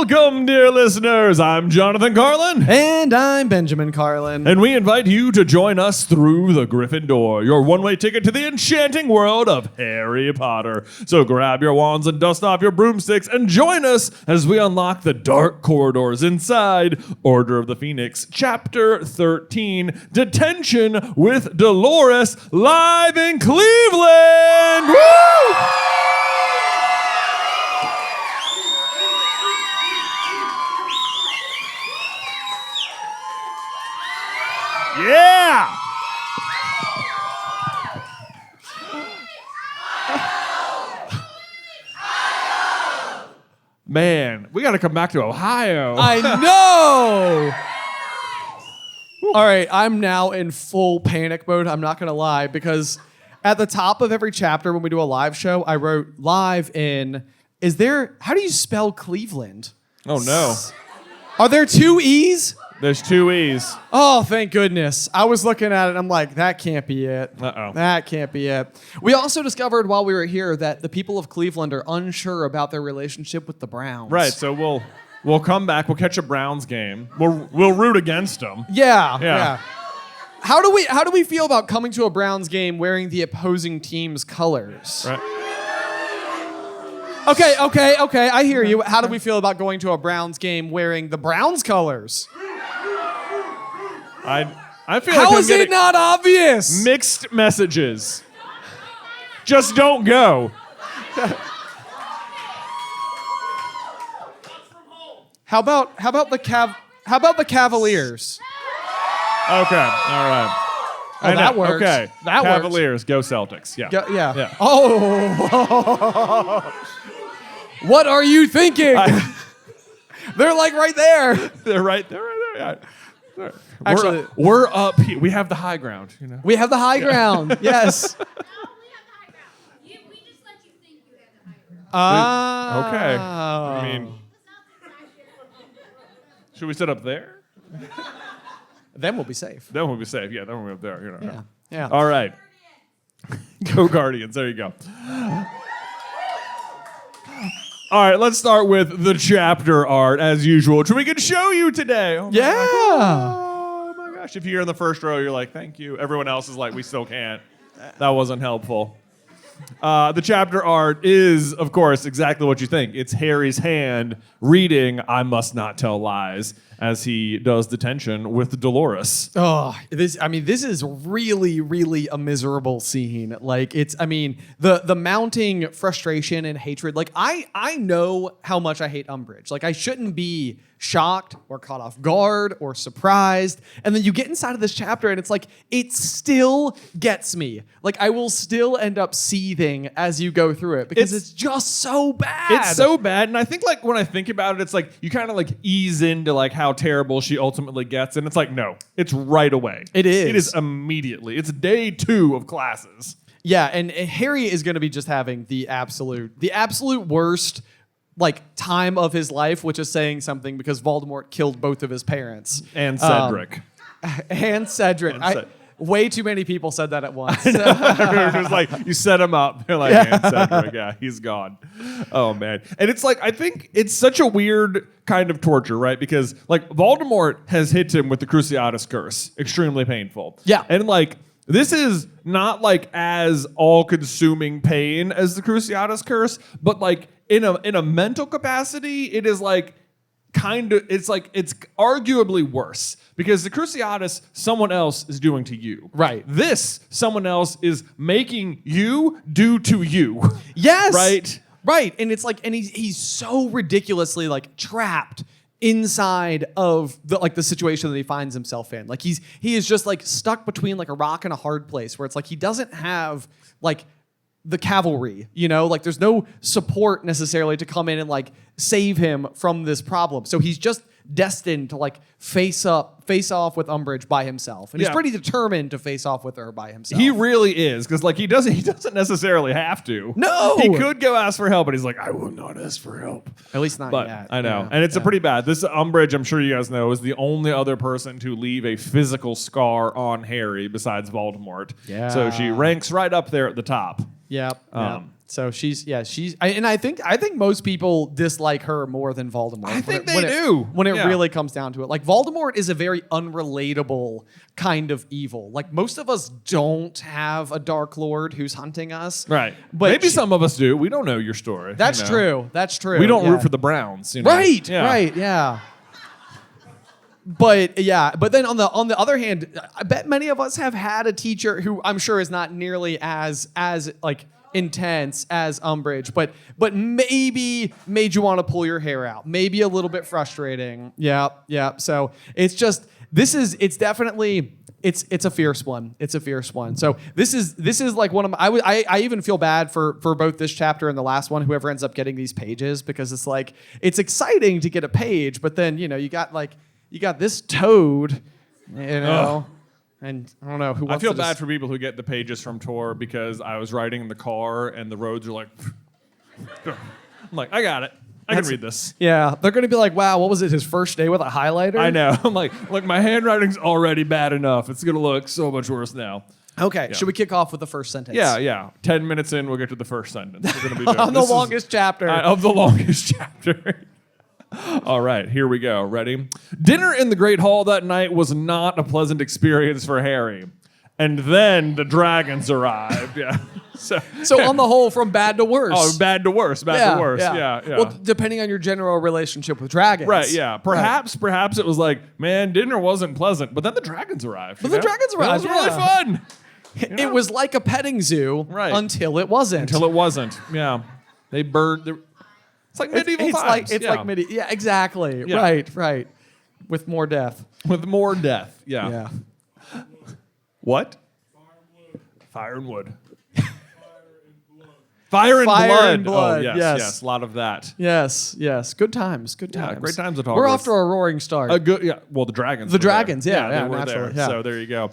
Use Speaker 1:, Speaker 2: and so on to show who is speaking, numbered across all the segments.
Speaker 1: Welcome, dear listeners. I'm Jonathan Carlin.
Speaker 2: And I'm Benjamin Carlin.
Speaker 1: And we invite you to join us through the Griffin door, your one-way ticket to the enchanting world of Harry Potter. So grab your wands and dust off your broomsticks and join us as we unlock the dark corridors inside Order of the Phoenix, Chapter 13, Detention with Dolores, live in Cleveland. Woo! Yeah! Man, we got to come back to Ohio.
Speaker 2: I know! All right, I'm now in full panic mode, I'm not going to lie, because at the top of every chapter when we do a live show, I wrote live in, how do you spell Cleveland?
Speaker 1: Oh, no.
Speaker 2: Are there two E's?
Speaker 1: There's two E's.
Speaker 2: Oh, thank goodness. I was looking at it and I'm like, that can't be it.
Speaker 1: Uh-oh.
Speaker 2: That can't be it. We also discovered while we were here that the people of Cleveland are unsure about their relationship with the Browns.
Speaker 1: Right, so we'll come back, we'll catch a Browns game. We'll root against them.
Speaker 2: Yeah. How do we feel about coming to a Browns game wearing the opposing team's colors?
Speaker 1: Right.
Speaker 2: Okay, I hear you. How do we feel about going to a Browns game wearing the Browns colors?
Speaker 1: I feel
Speaker 2: How
Speaker 1: like
Speaker 2: is it not obvious?
Speaker 1: Mixed messages. Just don't go.
Speaker 2: How about the Cavaliers?
Speaker 1: Okay, all right.
Speaker 2: Oh, that works.
Speaker 1: Okay,
Speaker 2: That
Speaker 1: Cavaliers, go Celtics. Yeah.
Speaker 2: Yeah. Oh. What are you thinking? They're like right there.
Speaker 1: They're right there. Yeah.
Speaker 2: Actually,
Speaker 1: we're up here. We have the high ground, you know.
Speaker 2: we have the high ground. Yes.
Speaker 3: No, we have the high ground. We just let you think you have the high ground.
Speaker 1: Okay.
Speaker 2: Oh.
Speaker 1: I mean, should we sit up there?
Speaker 2: Then we'll be safe.
Speaker 1: Then we'll be safe. Yeah, then we'll be up there. You know.
Speaker 2: Yeah.
Speaker 1: All right. Go Guardians. There you go. All right, let's start with the chapter art, as usual, which we can show you today. Oh my
Speaker 2: Yeah.
Speaker 1: gosh. Oh, my gosh. If you're in the first row, you're like, thank you. Everyone else is like, we still can't. That wasn't helpful. The chapter art is, of course, exactly what you think. It's Harry's hand reading I Must Not Tell Lies as he does Detention with Dolores.
Speaker 2: Oh, this is really, really a miserable scene. Like, the mounting frustration and hatred. Like, I know how much I hate Umbridge. Like, I shouldn't be shocked or caught off guard or surprised. And then you get inside of this chapter and it's like, it still gets me. Like, I will still end up seething as you go through it because it's just so bad.
Speaker 1: It's so bad. And I think, like, when I think about it, it's like you kind of like ease into like how terrible she ultimately gets. And it's like, no, it's right away.
Speaker 2: It is.
Speaker 1: It is immediately. It's day 2 of classes.
Speaker 2: Yeah, and Harry is going to be just having the absolute worst like time of his life, which is saying something because Voldemort killed both of his parents.
Speaker 1: And Cedric.
Speaker 2: And Cedric. Way too many people said that at once.
Speaker 1: Just like, you set him up. They're like, and Cedric, yeah, he's gone. Oh, man. And it's like, I think it's such a weird kind of torture, right? Because, like, Voldemort has hit him with the Cruciatus Curse. Extremely painful.
Speaker 2: Yeah.
Speaker 1: And, like, this is not, like, as all-consuming pain as the Cruciatus Curse, but, like, in a mental capacity, it is, like, it's arguably worse because the Cruciatus someone else is doing to you.
Speaker 2: Right.
Speaker 1: This someone else is making you do to you.
Speaker 2: Yes.
Speaker 1: Right.
Speaker 2: And it's like, and he's so ridiculously like trapped inside of the situation that he finds himself in. Like he is just like stuck between like a rock and a hard place where it's like he doesn't have like the cavalry, you know, like there's no support necessarily to come in and like save him from this problem. So he's just destined to like face off with Umbridge by himself. And he's pretty determined to face off with her by himself.
Speaker 1: He really is, because like he doesn't necessarily have to.
Speaker 2: No.
Speaker 1: He could go ask for help, but he's like, I will not ask for help.
Speaker 2: At least not
Speaker 1: but
Speaker 2: yet.
Speaker 1: I know.
Speaker 2: Yeah.
Speaker 1: And it's a pretty bad. This Umbridge, I'm sure you guys know, is the only other person to leave a physical scar on Harry besides Voldemort.
Speaker 2: Yeah.
Speaker 1: So she ranks right up there at the top.
Speaker 2: Yep. So I think most people dislike her more than Voldemort.
Speaker 1: I think they do.
Speaker 2: When it
Speaker 1: Yeah.
Speaker 2: really comes down to it. Like Voldemort is a very unrelatable kind of evil. Like most of us don't have a Dark Lord who's hunting us.
Speaker 1: Right.
Speaker 2: But
Speaker 1: maybe some of us do. We don't know your story.
Speaker 2: That's
Speaker 1: you know.
Speaker 2: true. That's true.
Speaker 1: We don't
Speaker 2: yeah.
Speaker 1: root for the Browns. You know?
Speaker 2: Right.
Speaker 1: Yeah.
Speaker 2: Right. Yeah. But then on the other hand, I bet many of us have had a teacher who I'm sure is not nearly as like intense as Umbridge, but maybe made you want to pull your hair out. Maybe a little bit frustrating. Yeah. So it's definitely it's a fierce one. It's a fierce one. So this is like one of my, I even feel bad for both this chapter and the last one, whoever ends up getting these pages, because it's like it's exciting to get a page, but then you got this toad, and I don't know who wants
Speaker 1: I feel
Speaker 2: to
Speaker 1: bad
Speaker 2: just,
Speaker 1: for people who get the pages from Tor, because I was riding in the car and the roads are like, I'm like, I got it. I can read this.
Speaker 2: Yeah, they're gonna be like, wow, what was it, his first day with a highlighter?
Speaker 1: I know. I'm like, look, my handwriting's already bad enough. It's gonna look so much worse now.
Speaker 2: Okay,
Speaker 1: Yeah.
Speaker 2: should we kick off with the first sentence?
Speaker 1: Yeah. 10 minutes in, we'll get to the first sentence. We're gonna be doing
Speaker 2: On the longest chapter.
Speaker 1: Of the longest chapter. All right, here we go. Ready? Dinner in the Great Hall that night was not a pleasant experience for Harry. And then the dragons arrived. Yeah. So
Speaker 2: on the whole, from bad to worse.
Speaker 1: Oh, bad to worse. Bad to worse. Yeah.
Speaker 2: Well, depending on your general relationship with dragons.
Speaker 1: Right, yeah. Perhaps it was like, man, dinner wasn't pleasant, but then the dragons arrived.
Speaker 2: But the dragons arrived,
Speaker 1: It was really fun.
Speaker 2: It was like a petting zoo until it wasn't.
Speaker 1: Until it wasn't. Yeah. They burned. It's like medieval times.
Speaker 2: Like medieval. Yeah, exactly.
Speaker 1: Yeah.
Speaker 2: Right. With more death.
Speaker 1: With more death. Yeah.
Speaker 2: Yeah.
Speaker 1: What? Fire and wood. Fire and blood.
Speaker 2: blood.
Speaker 1: Oh, yes. A lot of that.
Speaker 2: Yes. Good times. Good times.
Speaker 1: Yeah, great times at Hogwarts.
Speaker 2: We're off to a roaring start.
Speaker 1: A good, yeah. Well, the dragons.
Speaker 2: The
Speaker 1: were there.
Speaker 2: dragons, yeah,
Speaker 1: they were
Speaker 2: naturally,
Speaker 1: there.
Speaker 2: yeah.
Speaker 1: So there you go.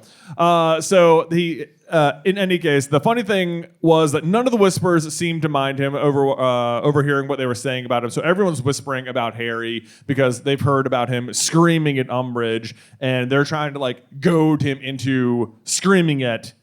Speaker 1: In any case, the funny thing was that none of the whispers seemed to mind him overhearing what they were saying about him. So everyone's whispering about Harry because they've heard about him screaming at Umbridge, and they're trying to like goad him into screaming at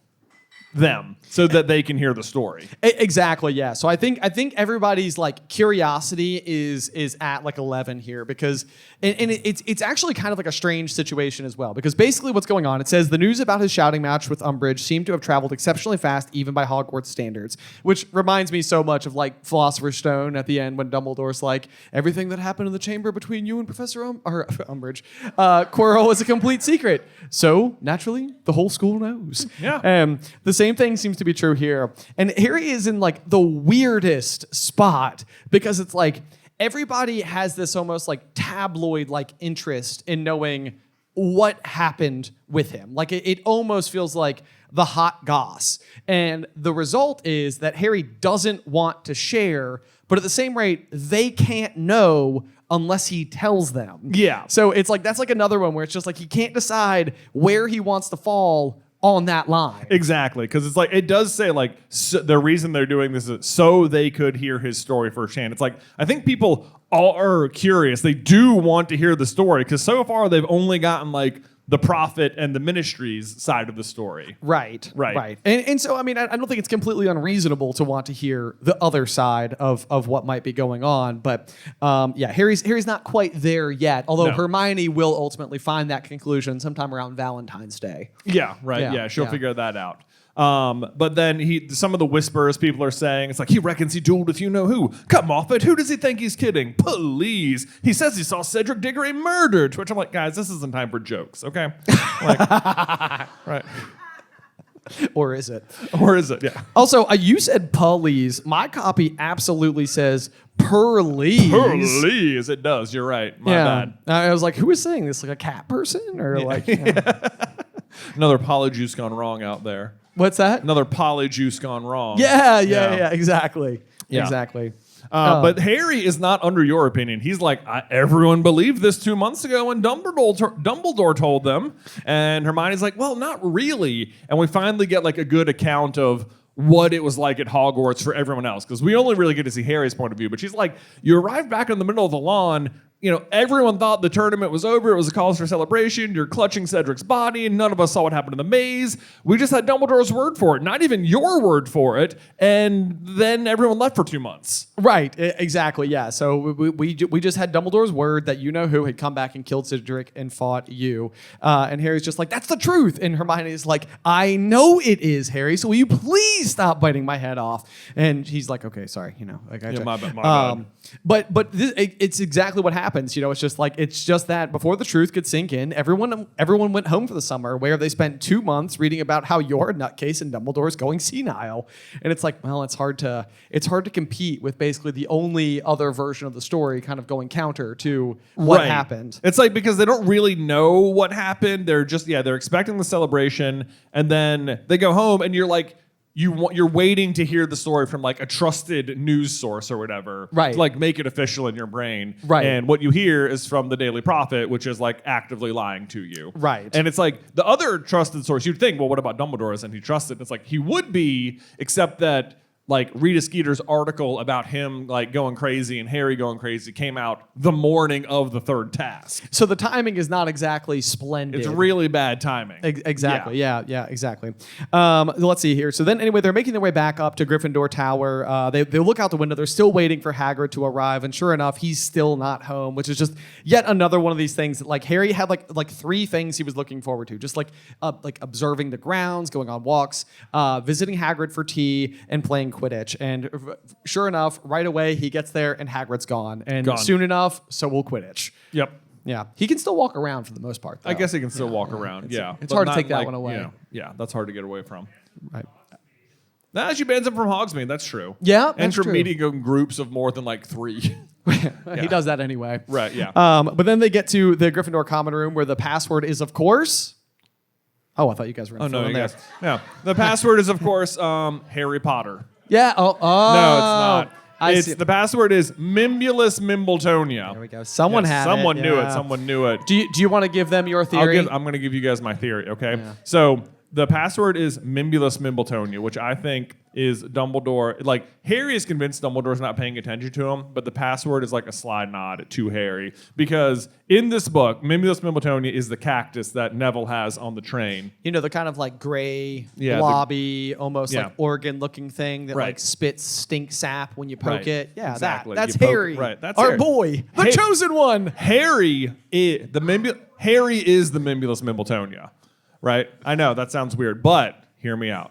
Speaker 1: them so that they can hear the story.
Speaker 2: Exactly, yeah. So I think everybody's like curiosity is at like 11 here, because and it's actually kind of like a strange situation as well, because basically what's going on, it says the news about his shouting match with Umbridge seemed to have traveled exceptionally fast even by Hogwarts standards, which reminds me so much of like Philosopher's Stone at the end when Dumbledore's like, everything that happened in the chamber between you and Professor Umbridge, Quirrell is a complete secret. So naturally, the whole school knows.
Speaker 1: Yeah.
Speaker 2: The same thing seems to be true here. And Harry is in like the weirdest spot, because it's like everybody has this almost like tabloid like interest in knowing what happened with him. Like it almost feels like the hot goss. And the result is that Harry doesn't want to share, but at the same rate, they can't know unless he tells them.
Speaker 1: Yeah.
Speaker 2: So it's like, that's like another one where it's just like he can't decide where he wants to fall on that line.
Speaker 1: Exactly, because it's like, it does say like the reason they're doing this is so they could hear his story firsthand. It's like, I think people all are curious. They do want to hear the story, because so far they've only gotten like the prophet and the ministry's side of the story.
Speaker 2: Right.
Speaker 1: Right.
Speaker 2: And so, I mean, I don't think it's completely unreasonable to want to hear the other side of what might be going on. But Harry's not quite there yet, although
Speaker 1: No.
Speaker 2: Hermione will ultimately find that conclusion sometime around Valentine's Day.
Speaker 1: Yeah, right.
Speaker 2: Yeah,
Speaker 1: Yeah, she'll
Speaker 2: yeah.
Speaker 1: figure that out. But then some of the whispers people are saying, it's like, he reckons he dueled with you know who. Come Moffat, who does he think he's kidding? Please. He says he saw Cedric Diggory murdered. To which I'm like, guys, this isn't time for jokes, okay? Like, right.
Speaker 2: Or is it?
Speaker 1: Or is it? Yeah.
Speaker 2: Also, you said Pulleys. My copy absolutely says Purleys.
Speaker 1: Please, it does. You're right. My bad.
Speaker 2: I was like, who is saying this? Like a cat person? Or like,
Speaker 1: Another polyjuice gone wrong out there.
Speaker 2: what's that?
Speaker 1: Another polyjuice gone wrong.
Speaker 2: Yeah, exactly.
Speaker 1: Yeah.
Speaker 2: Exactly.
Speaker 1: But Harry is not under your opinion. He's like, everyone believed this 2 months ago when Dumbledore told them. And Hermione's like, well, not really. And we finally get like a good account of what it was like at Hogwarts for everyone else, because we only really get to see Harry's point of view. But she's like, you arrived back in the middle of the lawn. everyone thought the tournament was over. It was a cause for celebration. You're clutching Cedric's body, and none of us saw what happened in the maze. We just had Dumbledore's word for it, not even your word for it. And then everyone left for 2 months.
Speaker 2: Right, exactly, yeah. So we just had Dumbledore's word that you-know-who had come back and killed Cedric and fought you. And Harry's just like, that's the truth. And Hermione is like, I know it is, Harry, so will you please stop biting my head off? And he's like, okay, sorry, I got you.
Speaker 1: My bad.
Speaker 2: But it's exactly what happens. It's just like, it's just that before the truth could sink in, everyone went home for the summer, where they spent 2 months reading about how you're a nutcase and Dumbledore's going senile. And it's like, well, it's hard to compete with basically the only other version of the story kind of going counter to what happened.
Speaker 1: It's like, because they don't really know what happened. They're just, they're expecting the celebration, and then they go home, and you're like, you're waiting to hear the story from like a trusted news source or whatever,
Speaker 2: right?
Speaker 1: To like make it official in your brain,
Speaker 2: right?
Speaker 1: And what you hear is from the Daily Prophet, which is like actively lying to you,
Speaker 2: right?
Speaker 1: And it's like the other trusted source. You'd think, well, what about Dumbledore? Isn't he trusted? It's like he would be, except that like Rita Skeeter's article about him like going crazy and Harry going crazy came out the morning of the third task.
Speaker 2: So the timing is not exactly splendid.
Speaker 1: It's really bad timing.
Speaker 2: Exactly. Yeah, exactly. Let's see here. So then anyway, they're making their way back up to Gryffindor Tower. They look out the window. They're still waiting for Hagrid to arrive. And sure enough, he's still not home, which is just yet another one of these things that like Harry had like 3 things he was looking forward to. Just like observing the grounds, going on walks, visiting Hagrid for tea, and playing Quidditch. And sure enough, right away he gets there and Hagrid's gone. And soon enough, so will Quidditch.
Speaker 1: Yep.
Speaker 2: Yeah. He can still walk around for the most part, though.
Speaker 1: I guess he can still walk around.
Speaker 2: It's hard to take that one away.
Speaker 1: Yeah, that's hard to get away from.
Speaker 2: Right.
Speaker 1: That actually bans him from Hogsmeade. That's true.
Speaker 2: Yeah, that's
Speaker 1: Enter
Speaker 2: true.
Speaker 1: meeting in groups of more than like 3.
Speaker 2: He does that anyway.
Speaker 1: Right, yeah.
Speaker 2: But then they get to the Gryffindor common room, where the password is, of course... Oh, I thought you guys were in
Speaker 1: no, you
Speaker 2: there.
Speaker 1: guys. No. The password is, of course, Harry Potter.
Speaker 2: Yeah. Oh.
Speaker 1: No, it's not.
Speaker 2: The
Speaker 1: password is Mimbulus Mimbletonia.
Speaker 2: There we go. Someone had
Speaker 1: Someone
Speaker 2: it.
Speaker 1: knew
Speaker 2: Yeah.
Speaker 1: it. Someone knew it.
Speaker 2: Do you want to give them your theory?
Speaker 1: I'm going to give you guys my theory, okay?
Speaker 2: Yeah.
Speaker 1: So the password is Mimbulus Mimbletonia, which I think is Dumbledore. Like, Harry is convinced Dumbledore's not paying attention to him, but the password is like a slide nod to Harry. Because in this book, Mimbulus Mimbletonia is the cactus that Neville has on the train.
Speaker 2: The kind of like gray,
Speaker 1: Yeah,
Speaker 2: blobby, almost
Speaker 1: yeah.
Speaker 2: like organ-looking thing that
Speaker 1: Right.
Speaker 2: like spits stink sap when you poke
Speaker 1: Right.
Speaker 2: it. Yeah,
Speaker 1: Exactly.
Speaker 2: that's
Speaker 1: You poke-
Speaker 2: Harry.
Speaker 1: right, that's
Speaker 2: our
Speaker 1: Harry.
Speaker 2: boy, the
Speaker 1: Hey-
Speaker 2: chosen one.
Speaker 1: Harry is the Mimbulus Mimbletonia, right? I know that sounds weird, but hear me out.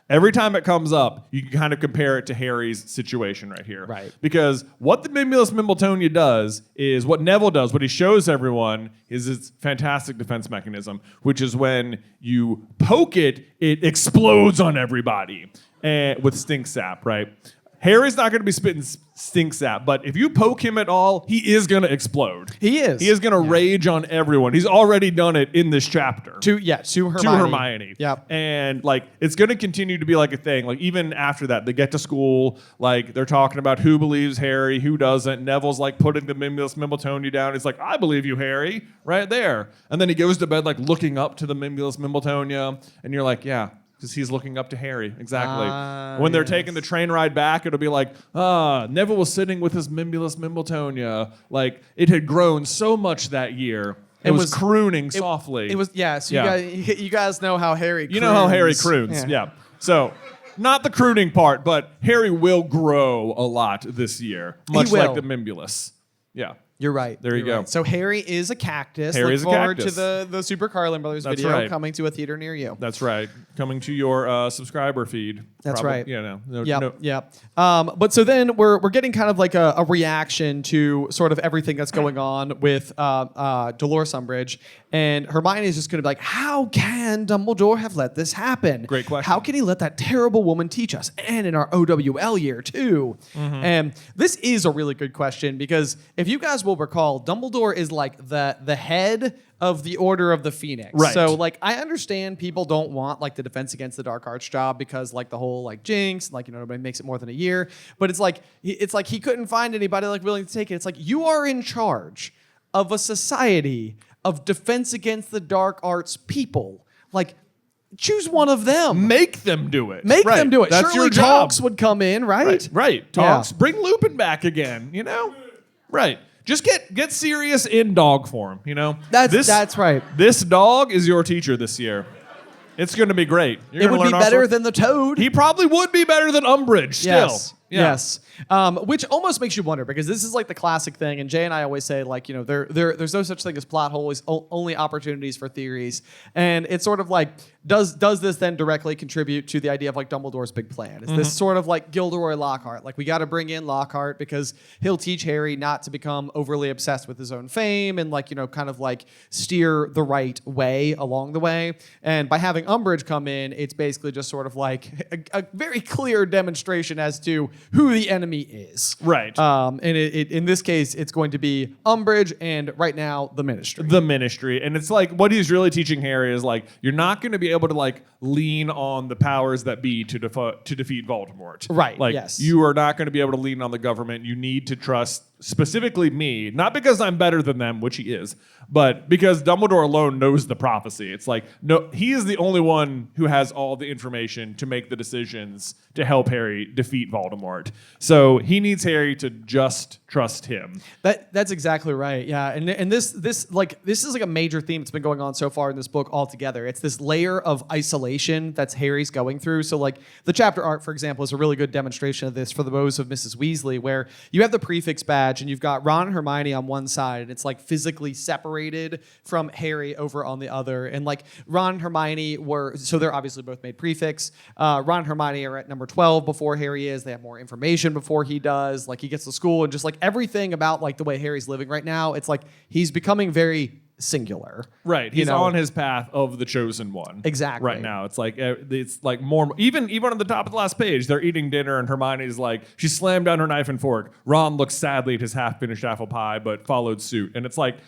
Speaker 1: Every time it comes up, you can kind of compare it to Harry's situation right here.
Speaker 2: Right.
Speaker 1: Because what the Mimbulus Mimbletonia does is what Neville does, what he shows everyone is its fantastic defense mechanism, which is when you poke it, it explodes on everybody with stink sap, right? Harry's not going to be spitting stink sap, but if you poke him at all, he is going to explode.
Speaker 2: He is.
Speaker 1: He is going to rage on everyone. He's already done it in this chapter.
Speaker 2: To Hermione.
Speaker 1: To Hermione.
Speaker 2: Yep.
Speaker 1: And like it's going to continue to be like a thing. Like even after that, they get to school, like they're talking about who believes Harry, who doesn't. Neville's like putting the Mimbulus Mimbletonia down. He's like, I believe you, Harry, right there. And then he goes to bed like looking up to the Mimbulus Mimbletonia, and you're like, yeah. Because he's looking up to Harry, exactly. When they're taking the train ride back, it'll be like, Neville was sitting with his Mimbulus Mimbletonia. Like, it had grown so much that year. It was crooning softly.
Speaker 2: It was, yeah, so
Speaker 1: Yeah.
Speaker 2: You guys know how Harry croons.
Speaker 1: You know how Harry croons, yeah. So, not the crooning part, but Harry will grow a lot this year, much
Speaker 2: will.
Speaker 1: like the Mimbulus. Yeah.
Speaker 2: You're right.
Speaker 1: There you go.
Speaker 2: Right. So Harry is a cactus.
Speaker 1: Harry's a
Speaker 2: Look forward
Speaker 1: cactus.
Speaker 2: to the Super Carlin Brothers
Speaker 1: That's
Speaker 2: video
Speaker 1: right.
Speaker 2: coming to a theater near you.
Speaker 1: That's right. Coming to your subscriber feed.
Speaker 2: That's right.
Speaker 1: Yeah, no.
Speaker 2: Yep. But so then we're getting kind of like a reaction to sort of everything that's going on with Dolores Umbridge, and Hermione is just going to be like, how can Dumbledore have let this happen?
Speaker 1: Great question.
Speaker 2: How can he let that terrible woman teach us? And in our OWL year too.
Speaker 1: Mm-hmm.
Speaker 2: And this is a really good question because if you guys will recall, Dumbledore is like the head of the Order of the Phoenix.
Speaker 1: Right.
Speaker 2: So like I understand people don't want like the Defense Against the Dark Arts job because like the whole like jinx, like nobody makes it more than a year. But it's like he couldn't find anybody like willing to take it. It's like you are in charge of a society of Defense Against the Dark Arts people. Like choose one of them.
Speaker 1: Make them do it.
Speaker 2: Make
Speaker 1: Right.
Speaker 2: them do it.
Speaker 1: That's
Speaker 2: Surely
Speaker 1: your job.
Speaker 2: Tonks would come in, right?
Speaker 1: Right. Tonks. Bring Lupin back again, you know? Right. just get serious in dog form, you know?
Speaker 2: That's right.
Speaker 1: This dog is your teacher this year. It's going to be great.
Speaker 2: It would be better than the Toad.
Speaker 1: He probably would be better than Umbridge still.
Speaker 2: Yes.
Speaker 1: Yeah.
Speaker 2: Yes. Which almost makes you wonder, because this is like the classic thing, and Jay and I always say, like, you know, there's no such thing as plot holes, only opportunities for theories. And it's sort of like, does this then directly contribute to the idea of like Dumbledore's big plan? Is this sort of like Gilderoy Lockhart? Like, we got to bring in Lockhart because he'll teach Harry not to become overly obsessed with his own fame and, like, you know, kind of like steer the right way along the way. And by having Umbridge come in, it's basically just sort of like a very clear demonstration as to who the enemy is.
Speaker 1: Right.
Speaker 2: And in this case, it's going to be Umbridge and right now the Ministry.
Speaker 1: The Ministry. And it's like what he's really teaching Harry is like, you're not going to be able to like lean on the powers that be to defeat Voldemort.
Speaker 2: Right,
Speaker 1: Like,
Speaker 2: yes.
Speaker 1: you are not going to be able to lean on the government. You need to trust specifically me, not because I'm better than them, which he is, but because Dumbledore alone knows the prophecy. It's like, no, he is the only one who has all the information to make the decisions to help Harry defeat Voldemort. So he needs Harry to just trust him.
Speaker 2: That's exactly right. Yeah, and this is like a major theme that's been going on so far in this book altogether. It's this layer of isolation that's Harry's going through. So like the chapter art, for example, is a really good demonstration of this for the woes of Mrs. Weasley, where you have the prefix badge and you've got Ron and Hermione on one side, and it's like physically separated from Harry over on the other. And like Ron and Hermione they're obviously both made prefix. Ron and Hermione are at number 12 before Harry is. They have more information before he does. Like, he gets to school, and just like everything about like the way Harry's living right now, it's like he's becoming very singular.
Speaker 1: Right. He's on his path of the chosen one.
Speaker 2: Exactly.
Speaker 1: Right now. It's like more, even on the top of the last page, they're eating dinner and Hermione's like, she slammed down her knife and fork. Ron looks sadly at his half-finished apple pie, but followed suit. And it's like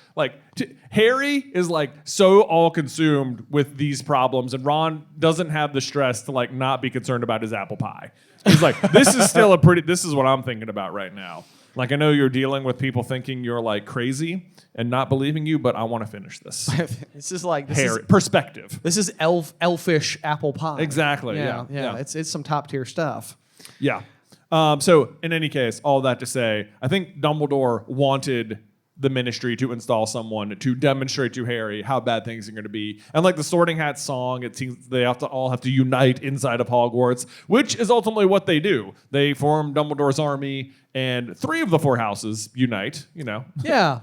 Speaker 1: Harry is like so all consumed with these problems, and Ron doesn't have the stress to like not be concerned about his apple pie. He's like, this is what I'm thinking about right now. Like, I know you're dealing with people thinking you're like crazy and not believing you, but I want to finish this.
Speaker 2: This is like
Speaker 1: perspective.
Speaker 2: This is elfish apple pie.
Speaker 1: Exactly.
Speaker 2: Yeah.
Speaker 1: Yeah.
Speaker 2: It's some top tier stuff.
Speaker 1: Yeah. So in any case, all that to say, I think Dumbledore wanted the Ministry to install someone to demonstrate to Harry how bad things are going to be. And like the Sorting Hat song, it seems they all have to unite inside of Hogwarts, which is ultimately what they do. They form Dumbledore's army, and 3 of the 4 houses unite, you know.
Speaker 2: Yeah.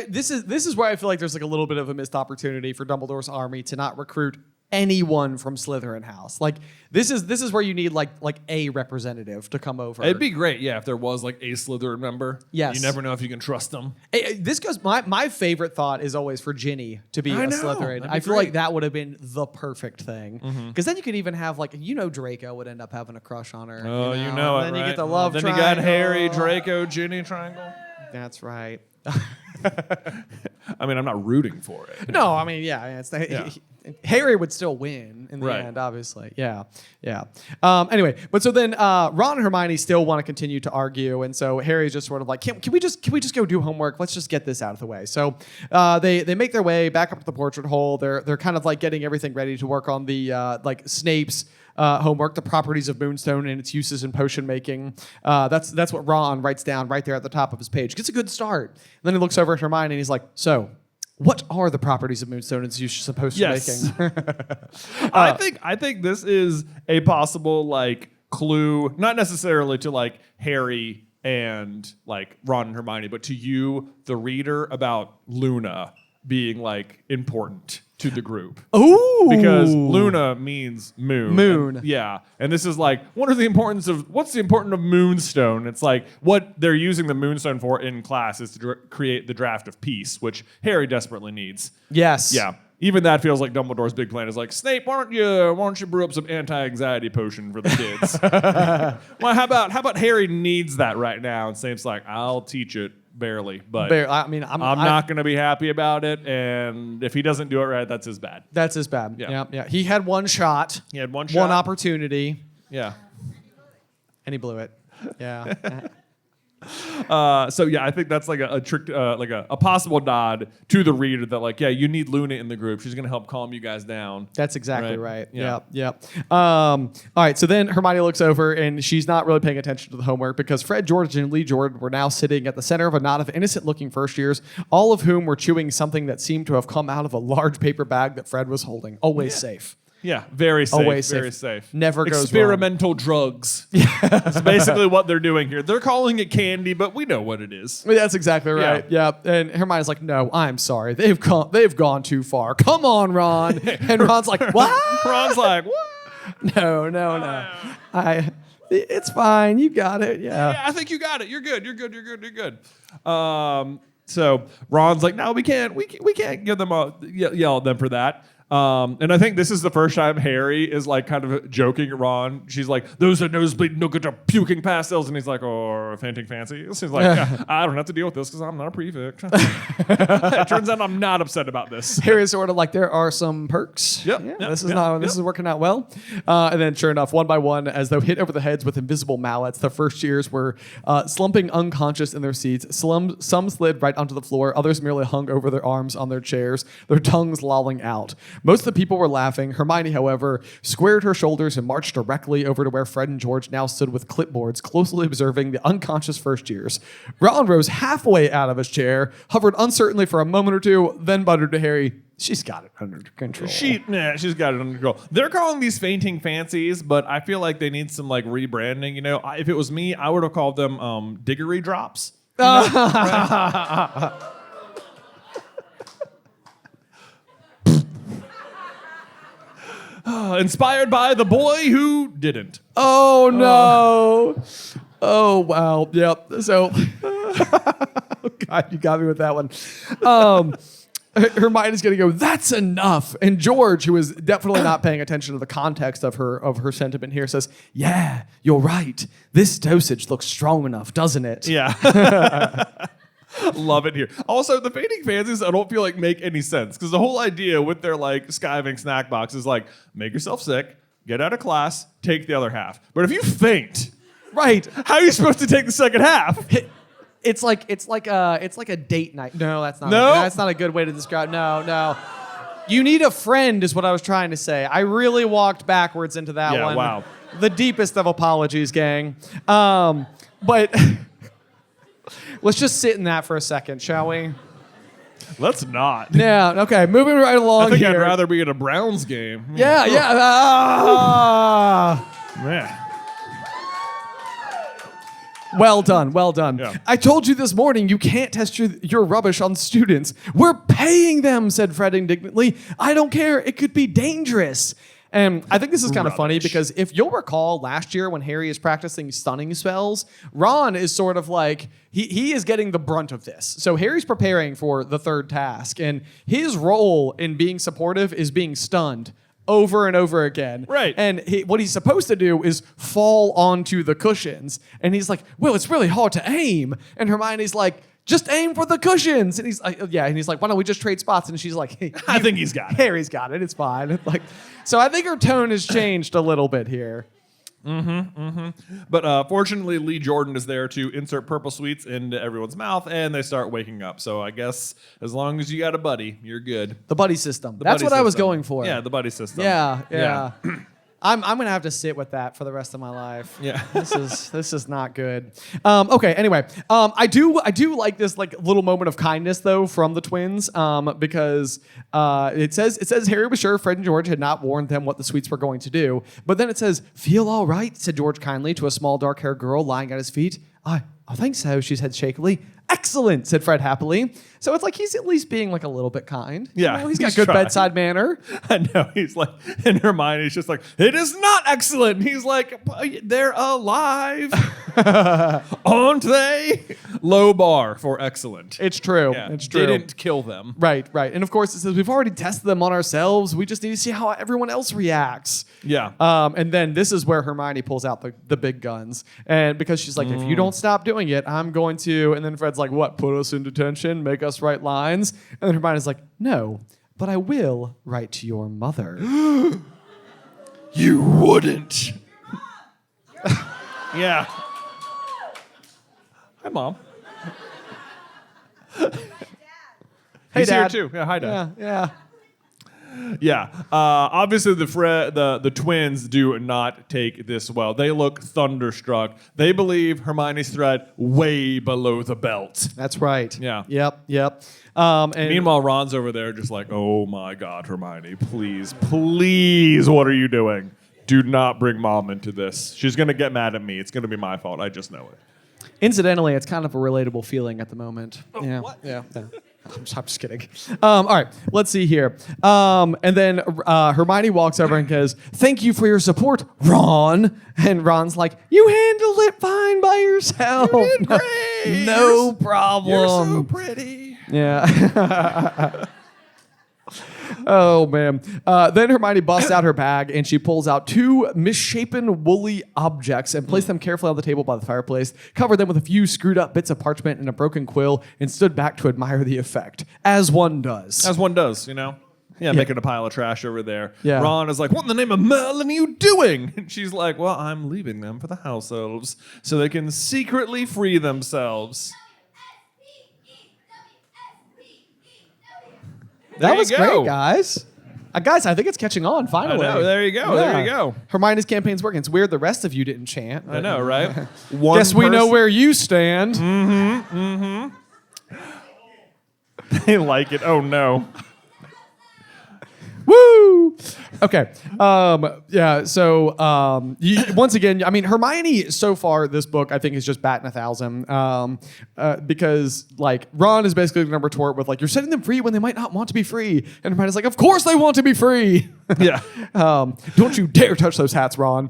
Speaker 2: This is where I feel like there's like a little bit of a missed opportunity for Dumbledore's army to not recruit anyone from Slytherin house. Like, this is where you need like a representative to come over.
Speaker 1: It'd be great, yeah, if there was like a Slytherin member.
Speaker 2: Yes.
Speaker 1: You never know if you can trust them.
Speaker 2: This goes. My favorite thought is always for Ginny to be a Slytherin.
Speaker 1: That'd be
Speaker 2: I feel
Speaker 1: great.
Speaker 2: like that would have been the perfect thing. Because then you could even have like, Draco would end up having a crush on her.
Speaker 1: Oh, you know it,
Speaker 2: and then
Speaker 1: right?
Speaker 2: you get the love
Speaker 1: Then
Speaker 2: triangle.
Speaker 1: you got Harry, Draco, Ginny triangle.
Speaker 2: That's right.
Speaker 1: I mean, I'm not rooting for it.
Speaker 2: No, I mean, yeah. Harry would still win in the
Speaker 1: Right.
Speaker 2: end, obviously. Yeah. Anyway, but so then Ron and Hermione still want to continue to argue, and so Harry's just sort of like, can we just go do homework? Let's just get this out of the way. So they make their way back up to the portrait hole. They're kind of like getting everything ready to work on the like Snape's homework, the properties of Moonstone and its uses in potion making. That's what Ron writes down right there at the top of his page. Gets a good start. And then he looks over at Hermione and he's like, so, what are the properties of Moonstone and its uses in potion making?
Speaker 1: I think this is a possible like clue, not necessarily to like Harry and like Ron and Hermione, but to you, the reader, about Luna being like important to the group.
Speaker 2: Ooh.
Speaker 1: Because Luna means moon.
Speaker 2: Moon.
Speaker 1: And this is like, what's the importance of Moonstone? It's like what they're using the Moonstone for in class is to create the draft of peace, which Harry desperately needs.
Speaker 2: Yes.
Speaker 1: Yeah. Even that feels like Dumbledore's big plan is like, Snape, why don't you brew up some anti-anxiety potion for the kids? Well, how about Harry needs that right now? And Snape's like, I'll teach it. Barely, but I'm not going to be happy about it, and if he doesn't do it right, that's his bad.
Speaker 2: That's his bad.
Speaker 1: Yeah.
Speaker 2: Yeah. He had one shot. One opportunity.
Speaker 1: Yeah.
Speaker 2: And he blew it. Yeah.
Speaker 1: So yeah, I think that's like a trick, like a possible nod to the reader that like, yeah, you need Luna in the group. She's gonna help calm you guys down.
Speaker 2: That's exactly right.
Speaker 1: Yeah.
Speaker 2: Yep. All right. So then Hermione looks over and she's not really paying attention to the homework because Fred, George, and Lee Jordan were now sitting at the center of a knot of innocent-looking first years, all of whom were chewing something that seemed to have come out of a large paper bag that Fred was holding. Always safe.
Speaker 1: Yeah, very safe.
Speaker 2: Always
Speaker 1: very
Speaker 2: safe.
Speaker 1: safe.
Speaker 2: Never goes wrong.
Speaker 1: Experimental drugs. That's basically what they're doing here. They're calling it candy, but we know what it is.
Speaker 2: That's exactly right. Yeah. And Hermione's like, no, I'm sorry. They've gone too far. Come on, Ron. And Ron's like, what?
Speaker 1: Ron's like, what?
Speaker 2: No. It's fine. You got it.
Speaker 1: Yeah, I think you got it. You're good. So Ron's like, no, we can't give them yell at them for that. And I think this is the first time Harry is like kind of joking at Ron. She's like, those are nosebleed, no good at puking pastels. And he's like, oh, fainting fancies. He's like, yeah, I don't have to deal with this because I'm not a prefect. It turns out I'm not upset about this.
Speaker 2: Harry's sort of like, there are some perks. This is working out well. And then sure enough, one by one, as though hit over the heads with invisible mallets, the first years were slumping unconscious in their seats. Some slid right onto the floor. Others merely hung over their arms on their chairs, their tongues lolling out. Most of the people were laughing. Hermione, however, squared her shoulders and marched directly over to where Fred and George now stood with clipboards, closely observing the unconscious first years. Ron rose halfway out of his chair, hovered uncertainly for a moment or two, then muttered to Harry, she's got it under control.
Speaker 1: She's got it under control. They're calling these fainting fancies, but I feel like they need some like rebranding. You know, if it was me, I would have called them diggery drops. You know? Right? Inspired by the boy who didn't.
Speaker 2: Oh, no. Oh, wow. Yep. So, oh, God, you got me with that one. Hermione's going to go, that's enough. And George, who is definitely not paying attention to the context of her sentiment here, says, yeah, you're right. This dosage looks strong enough, doesn't it?
Speaker 1: Yeah. Love it here. Also, the fainting fancies, I don't feel like make any sense because the whole idea with their like skiving snack box is like, make yourself sick, get out of class, take the other half. But if you faint,
Speaker 2: right,
Speaker 1: how are you supposed to take the second half?
Speaker 2: It's like a date night. No, that's not.
Speaker 1: No?
Speaker 2: That's not a good way to describe. No. You need a friend, is what I was trying to say. I really walked backwards into that one.
Speaker 1: Wow.
Speaker 2: The deepest of apologies, gang. But. Let's just sit in that for a second, shall we?
Speaker 1: Let's not.
Speaker 2: Yeah, okay. Moving right along
Speaker 1: I think
Speaker 2: here.
Speaker 1: I'd rather be at a Browns game.
Speaker 2: Yeah.
Speaker 1: Man.
Speaker 2: Well done.
Speaker 1: Yeah.
Speaker 2: I told you this morning you can't test your rubbish on students. We're paying them, said Fred indignantly. I don't care. It could be dangerous. And I think this is kind of funny because if you'll recall last year when Harry is practicing stunning spells, Ron is sort of like, he is getting the brunt of this. So Harry's preparing for the third task, and his role in being supportive is being stunned over and over again.
Speaker 1: Right.
Speaker 2: And what he's supposed to do is fall onto the cushions. And he's like, well, it's really hard to aim. And Hermione's like, just aim for the cushions. And he's like, yeah. And he's like, why don't we just trade spots? And she's like, hey,
Speaker 1: I think he's got it.
Speaker 2: Harry's got it. It's fine. Like, so I think her tone has changed a little bit here.
Speaker 1: But fortunately, Lee Jordan is there to insert purple sweets into everyone's mouth, and they start waking up. So I guess as long as you got a buddy, you're good.
Speaker 2: The buddy system. That's what I was going for.
Speaker 1: Yeah, the buddy system.
Speaker 2: Yeah. I'm gonna have to sit with that for the rest of my life.
Speaker 1: Yeah.
Speaker 2: This is not good. Okay. Anyway, I do like this like little moment of kindness though from the twins because it says Harry was sure Fred and George had not warned them what the sweets were going to do, but then it says feel all right, said George kindly to a small dark-haired girl lying at his feet. I think so, she said shakily. Excellent, said Fred happily. So it's like he's at least being like a little bit kind.
Speaker 1: Yeah,
Speaker 2: you know, he's got good
Speaker 1: trying.
Speaker 2: bedside manner.
Speaker 1: I know. He's like, in her mind, he's just like, it is not excellent. And he's like, they're alive. Aren't they? Low bar for excellent.
Speaker 2: It's true.
Speaker 1: Yeah,
Speaker 2: it's true.
Speaker 1: Didn't kill them.
Speaker 2: Right. And of course it says we've already tested them on ourselves. We just need to see how everyone else reacts.
Speaker 1: Yeah.
Speaker 2: And then this is where Hermione pulls out the big guns. And because she's like, if you don't stop doing it, I'm going to. And then Fred's like, what? Put us in detention? Make us write lines? And then Hermione's like, no, but I will write to your mother.
Speaker 1: You wouldn't. Yeah. Hi, Mom.
Speaker 2: Hey,
Speaker 1: He's
Speaker 2: Dad.
Speaker 1: here too. Yeah, hi, Dad.
Speaker 2: Yeah.
Speaker 1: Yeah. Obviously, the twins do not take this well. They look thunderstruck. They believe Hermione's threat way below the belt.
Speaker 2: That's right.
Speaker 1: Yeah.
Speaker 2: Yep. And
Speaker 1: Meanwhile, Ron's over there just like, oh my God, Hermione, please, what are you doing? Do not bring Mom into this. She's going to get mad at me. It's going to be my fault. I just know it.
Speaker 2: incidentally, it's kind of a relatable feeling at the moment. Yeah.
Speaker 1: what?
Speaker 2: Yeah. I'm just kidding. All right, let's see here. And then Hermione walks over and goes, "Thank you for your support, Ron." And Ron's like, "You handled it fine by yourself.
Speaker 1: You did great.
Speaker 2: No problem.
Speaker 1: You're so pretty.
Speaker 2: Yeah." Oh, man. Then Hermione busts out her bag and she pulls out two misshapen woolly objects and placed them carefully on the table by the fireplace, covered them with a few screwed up bits of parchment and a broken quill, and stood back to admire the effect, as one does.
Speaker 1: As one does, you know? Yeah, making a pile of trash over there.
Speaker 2: Yeah.
Speaker 1: Ron is like, what in the name of Merlin are you doing? And she's like, well, I'm leaving them for the house elves so they can secretly free themselves.
Speaker 2: That was
Speaker 1: There you go.
Speaker 2: great, guys. Guys, I think it's catching on, finally.
Speaker 1: I know, there you go, there you go.
Speaker 2: Hermione's campaign's working. It's weird the rest of you didn't chant.
Speaker 1: I know, right? One
Speaker 2: Guess we know
Speaker 1: person-
Speaker 2: where you stand.
Speaker 1: They like it. Oh, no.
Speaker 2: Woo! Okay. Yeah. So once again, I mean, Hermione so far this book I think is just batting 1,000 because like Ron is basically going to retort with like, "You're setting them free when they might not want to be free," and Hermione's like, "Of course they want to be free."
Speaker 1: Yeah.
Speaker 2: Don't you dare touch those hats, Ron.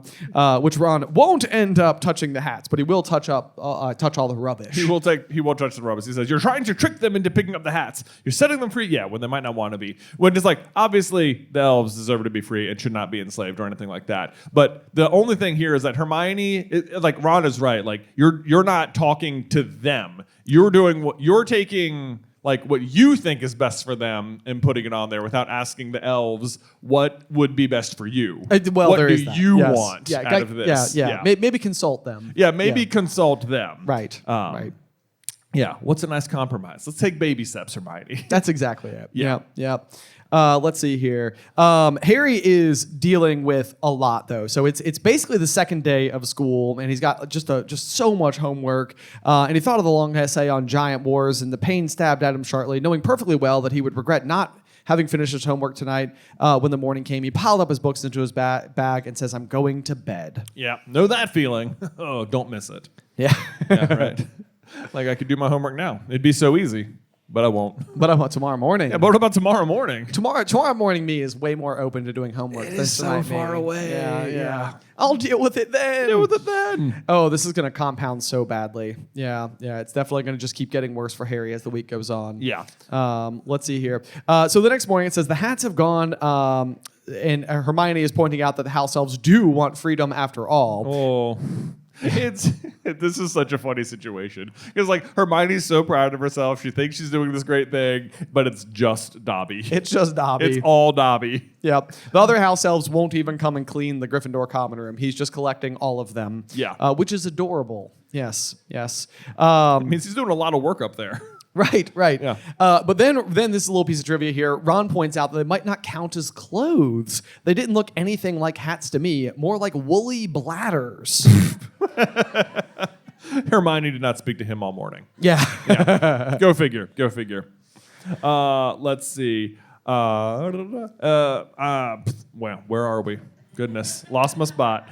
Speaker 2: Which Ron won't end up touching the hats, but he will touch all the rubbish.
Speaker 1: He won't touch the rubbish. He says, you're trying to trick them into picking up the hats. You're setting them free, yeah, when they might not want to be. When it's like, obviously, the elves deserve to be free and should not be enslaved or anything like that. But the only thing here is that Hermione, like Ron is right. Like you're not talking to them. You're doing what you're taking, like what you think is best for them and putting it on there without asking the elves what would be best for you.
Speaker 2: Well,
Speaker 1: what
Speaker 2: there
Speaker 1: do
Speaker 2: is that.
Speaker 1: you
Speaker 2: Yes.
Speaker 1: want
Speaker 2: Yeah,
Speaker 1: out of this?
Speaker 2: Yeah. Maybe consult them.
Speaker 1: Yeah, maybe consult them.
Speaker 2: Right. Right.
Speaker 1: Yeah, what's a nice compromise? Let's take baby steps, Hermione.
Speaker 2: That's exactly it.
Speaker 1: Yeah.
Speaker 2: Yeah. Let's see here. Harry is dealing with a lot though. So it's basically the second day of school, and he's got just so much homework. And he thought of the long essay on giant wars, and the pain stabbed at him sharply, knowing perfectly well that he would regret not having finished his homework tonight. When the morning came, he piled up his books into his bag and says, "I'm going to bed."
Speaker 1: Yeah, know that feeling. Oh, don't miss it.
Speaker 2: Yeah.
Speaker 1: Yeah, right. Like I could do my homework now. It'd be so easy, but I won't.
Speaker 2: But I want tomorrow morning.
Speaker 1: Yeah, but what about tomorrow morning?
Speaker 2: Tomorrow morning me is way more open to doing homework.
Speaker 1: It
Speaker 2: than
Speaker 1: is so
Speaker 2: tonight
Speaker 1: far
Speaker 2: me.
Speaker 1: away.
Speaker 2: Yeah. I'll deal with it then.
Speaker 1: Deal with it then.
Speaker 2: Oh, this is going to compound so badly. Yeah. It's definitely going to just keep getting worse for Harry as the week goes on.
Speaker 1: Yeah.
Speaker 2: Let's see here. So the next morning it says the hats have gone. And Hermione is pointing out that the house elves do want freedom after all.
Speaker 1: Oh. This is such a funny situation because like Hermione's so proud of herself. She thinks she's doing this great thing, but it's just Dobby.
Speaker 2: It's just Dobby.
Speaker 1: It's all Dobby.
Speaker 2: Yep. The other house elves won't even come and clean the Gryffindor common room. He's just collecting all of them.
Speaker 1: Yeah.
Speaker 2: Which is adorable. Yes.
Speaker 1: It means he's doing a lot of work up there.
Speaker 2: Right.
Speaker 1: Yeah.
Speaker 2: But then this is a little piece of trivia here. Ron points out that they might not count as clothes. They didn't look anything like hats to me, more like woolly bladders.
Speaker 1: Hermione did not speak to him all morning.
Speaker 2: Yeah.
Speaker 1: Go figure. Let's see. Well, where are we? Goodness. Lost my spot.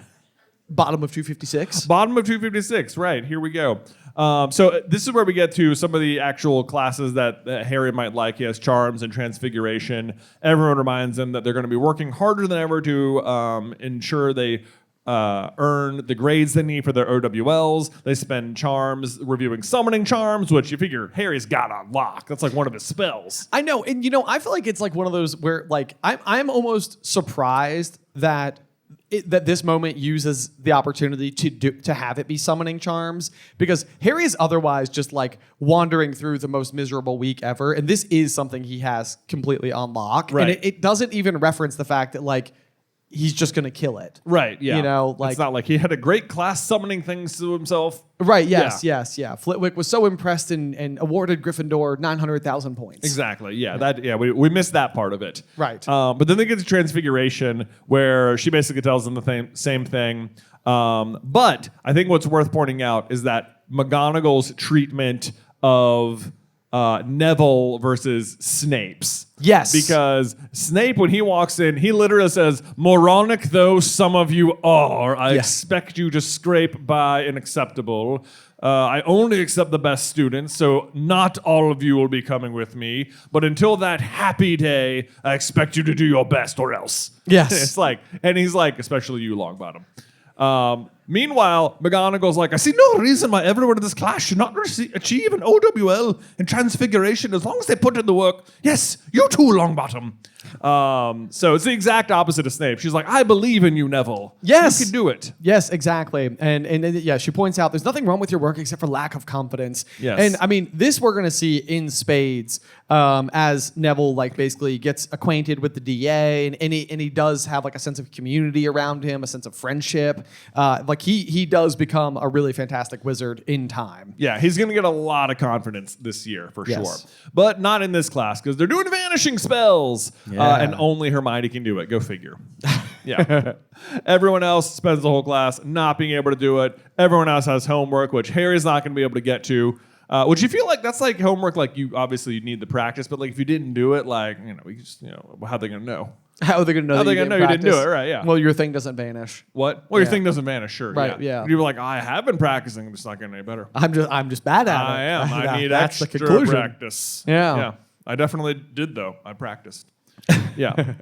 Speaker 2: Bottom of 256.
Speaker 1: Bottom of 256. Right. Here we go. So this is where we get to some of the actual classes that Harry might like. He has charms and transfiguration. Everyone reminds him that they're going to be working harder than ever to ensure they earn the grades they need for their OWLs. They spend charms reviewing summoning charms, which you figure Harry's got on lock. That's like one of his spells.
Speaker 2: I know. And, I feel like it's like one of those where, like, I'm almost surprised that that this moment uses the opportunity to have it be summoning charms, because Harry is otherwise just like wandering through the most miserable week ever, and this is something he has completely on lock.
Speaker 1: Right.
Speaker 2: And it doesn't even reference the fact that like he's just going to kill it.
Speaker 1: Right, yeah.
Speaker 2: You know, like...
Speaker 1: It's not like he had a great class summoning things to himself.
Speaker 2: Right, yes. Flitwick was so impressed and awarded Gryffindor 900,000 points.
Speaker 1: Exactly, yeah. We missed that part of it.
Speaker 2: Right.
Speaker 1: But then they get to Transfiguration, where she basically tells them the same thing. But I think what's worth pointing out is that McGonagall's treatment of Neville versus Snape's.
Speaker 2: Yes.
Speaker 1: Because Snape, when he walks in, he literally says, moronic though some of you are, I expect you to scrape by and acceptable. I only accept the best students, so not all of you will be coming with me. But until that happy day, I expect you to do your best or else.
Speaker 2: Yes.
Speaker 1: It's like, and he's like, especially you, Longbottom. Meanwhile, McGonagall's like, I see no reason why everyone in this class should not achieve an OWL in Transfiguration as long as they put in the work. Yes, you too, Longbottom. So it's the exact opposite of Snape. She's like, I believe in you, Neville.
Speaker 2: Yes.
Speaker 1: You can do it.
Speaker 2: Yes, exactly. And yeah, she points out there's nothing wrong with your work except for lack of confidence.
Speaker 1: Yes.
Speaker 2: And I mean, this we're going to see in spades as Neville like basically gets acquainted with the DA and he does have like a sense of community around him, a sense of friendship. Like he does become a really fantastic wizard in time.
Speaker 1: Yeah, he's going to get a lot of confidence this year for
Speaker 2: Yes.
Speaker 1: sure. But not in this class because they're doing vanishing spells.
Speaker 2: Yeah.
Speaker 1: And only Hermione can do it. Go figure. Yeah. Everyone else spends the whole class not being able to do it. Everyone else has homework, which Harry's not going to be able to get to. Which you feel like that's like homework, like you obviously you need the practice, but like if you didn't do it, like, you know, how are they going to know?
Speaker 2: How are they going to know?
Speaker 1: How are they going to know you didn't do it? Right, yeah.
Speaker 2: Well, your thing doesn't vanish.
Speaker 1: What? Well, your
Speaker 2: Yeah.
Speaker 1: thing doesn't vanish, sure.
Speaker 2: Right, yeah.
Speaker 1: You were like, I have been practicing, I'm just not getting any better.
Speaker 2: I'm just bad at it.
Speaker 1: I am. I need
Speaker 2: That's
Speaker 1: extra
Speaker 2: the conclusion.
Speaker 1: practice.
Speaker 2: Yeah.
Speaker 1: Yeah. I definitely did, though. I practiced. Yeah.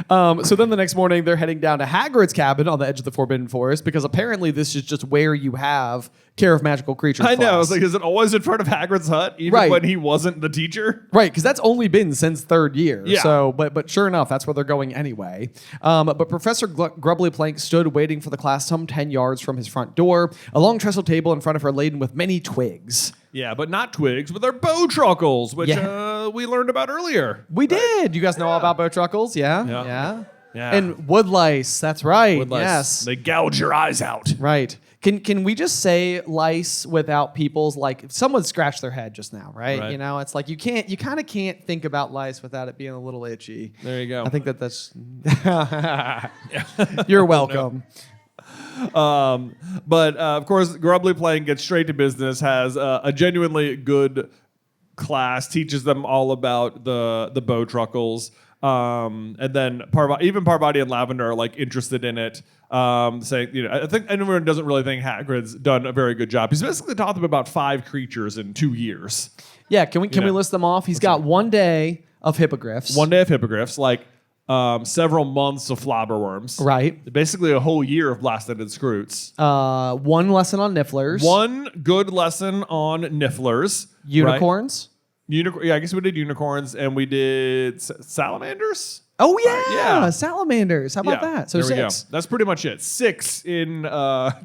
Speaker 2: So then the next morning, they're heading down to Hagrid's cabin on the edge of the Forbidden Forest because apparently this is just where you have Care of Magical Creatures.
Speaker 1: I know. I
Speaker 2: class.
Speaker 1: was like, is it always in front of Hagrid's hut, even
Speaker 2: Right.
Speaker 1: when he wasn't the teacher?
Speaker 2: Right, because that's only been since third year.
Speaker 1: Yeah.
Speaker 2: So, but sure enough, that's where they're going anyway. But Professor Grubbly Plank stood waiting for the class some 10 yards from his front door, a long trestle table in front of her laden with many twigs.
Speaker 1: Yeah, but not twigs, but they're bowtruckles, which
Speaker 2: Yeah.
Speaker 1: we learned about earlier.
Speaker 2: We did. You guys know all about bowtruckles? Yeah?
Speaker 1: Yeah. Yeah.
Speaker 2: And woodlice. That's right.
Speaker 1: Woodlice.
Speaker 2: Yes.
Speaker 1: They gouge your eyes out.
Speaker 2: Right. Can we just say lice without people's, like, someone scratched their head just now, right?
Speaker 1: Right.
Speaker 2: You know, it's like you kind of can't think about lice without it being a little itchy.
Speaker 1: There you go.
Speaker 2: I think that's You're welcome.
Speaker 1: But of course, Grubbly Plank gets straight to business, has a genuinely good class, teaches them all about the bowtruckles. And then even Parvati and Lavender are like interested in it, saying, you know, I think everyone doesn't really think Hagrid's done a very good job. He's basically taught them about 5 creatures in 2 years.
Speaker 2: Yeah, can we list them off? He's got 1 day of hippogriffs.
Speaker 1: 1 day of hippogriffs, like several months of flobberworms.
Speaker 2: Right.
Speaker 1: Basically a whole year of blasted scroots.
Speaker 2: 1 lesson on nifflers.
Speaker 1: 1 good lesson on nifflers.
Speaker 2: Unicorns.
Speaker 1: Right? Yeah, I guess we did unicorns and we did salamanders.
Speaker 2: Oh yeah,
Speaker 1: yeah.
Speaker 2: Salamanders. How about that? So
Speaker 1: there we
Speaker 2: 6.
Speaker 1: go. That's pretty much it. 6 in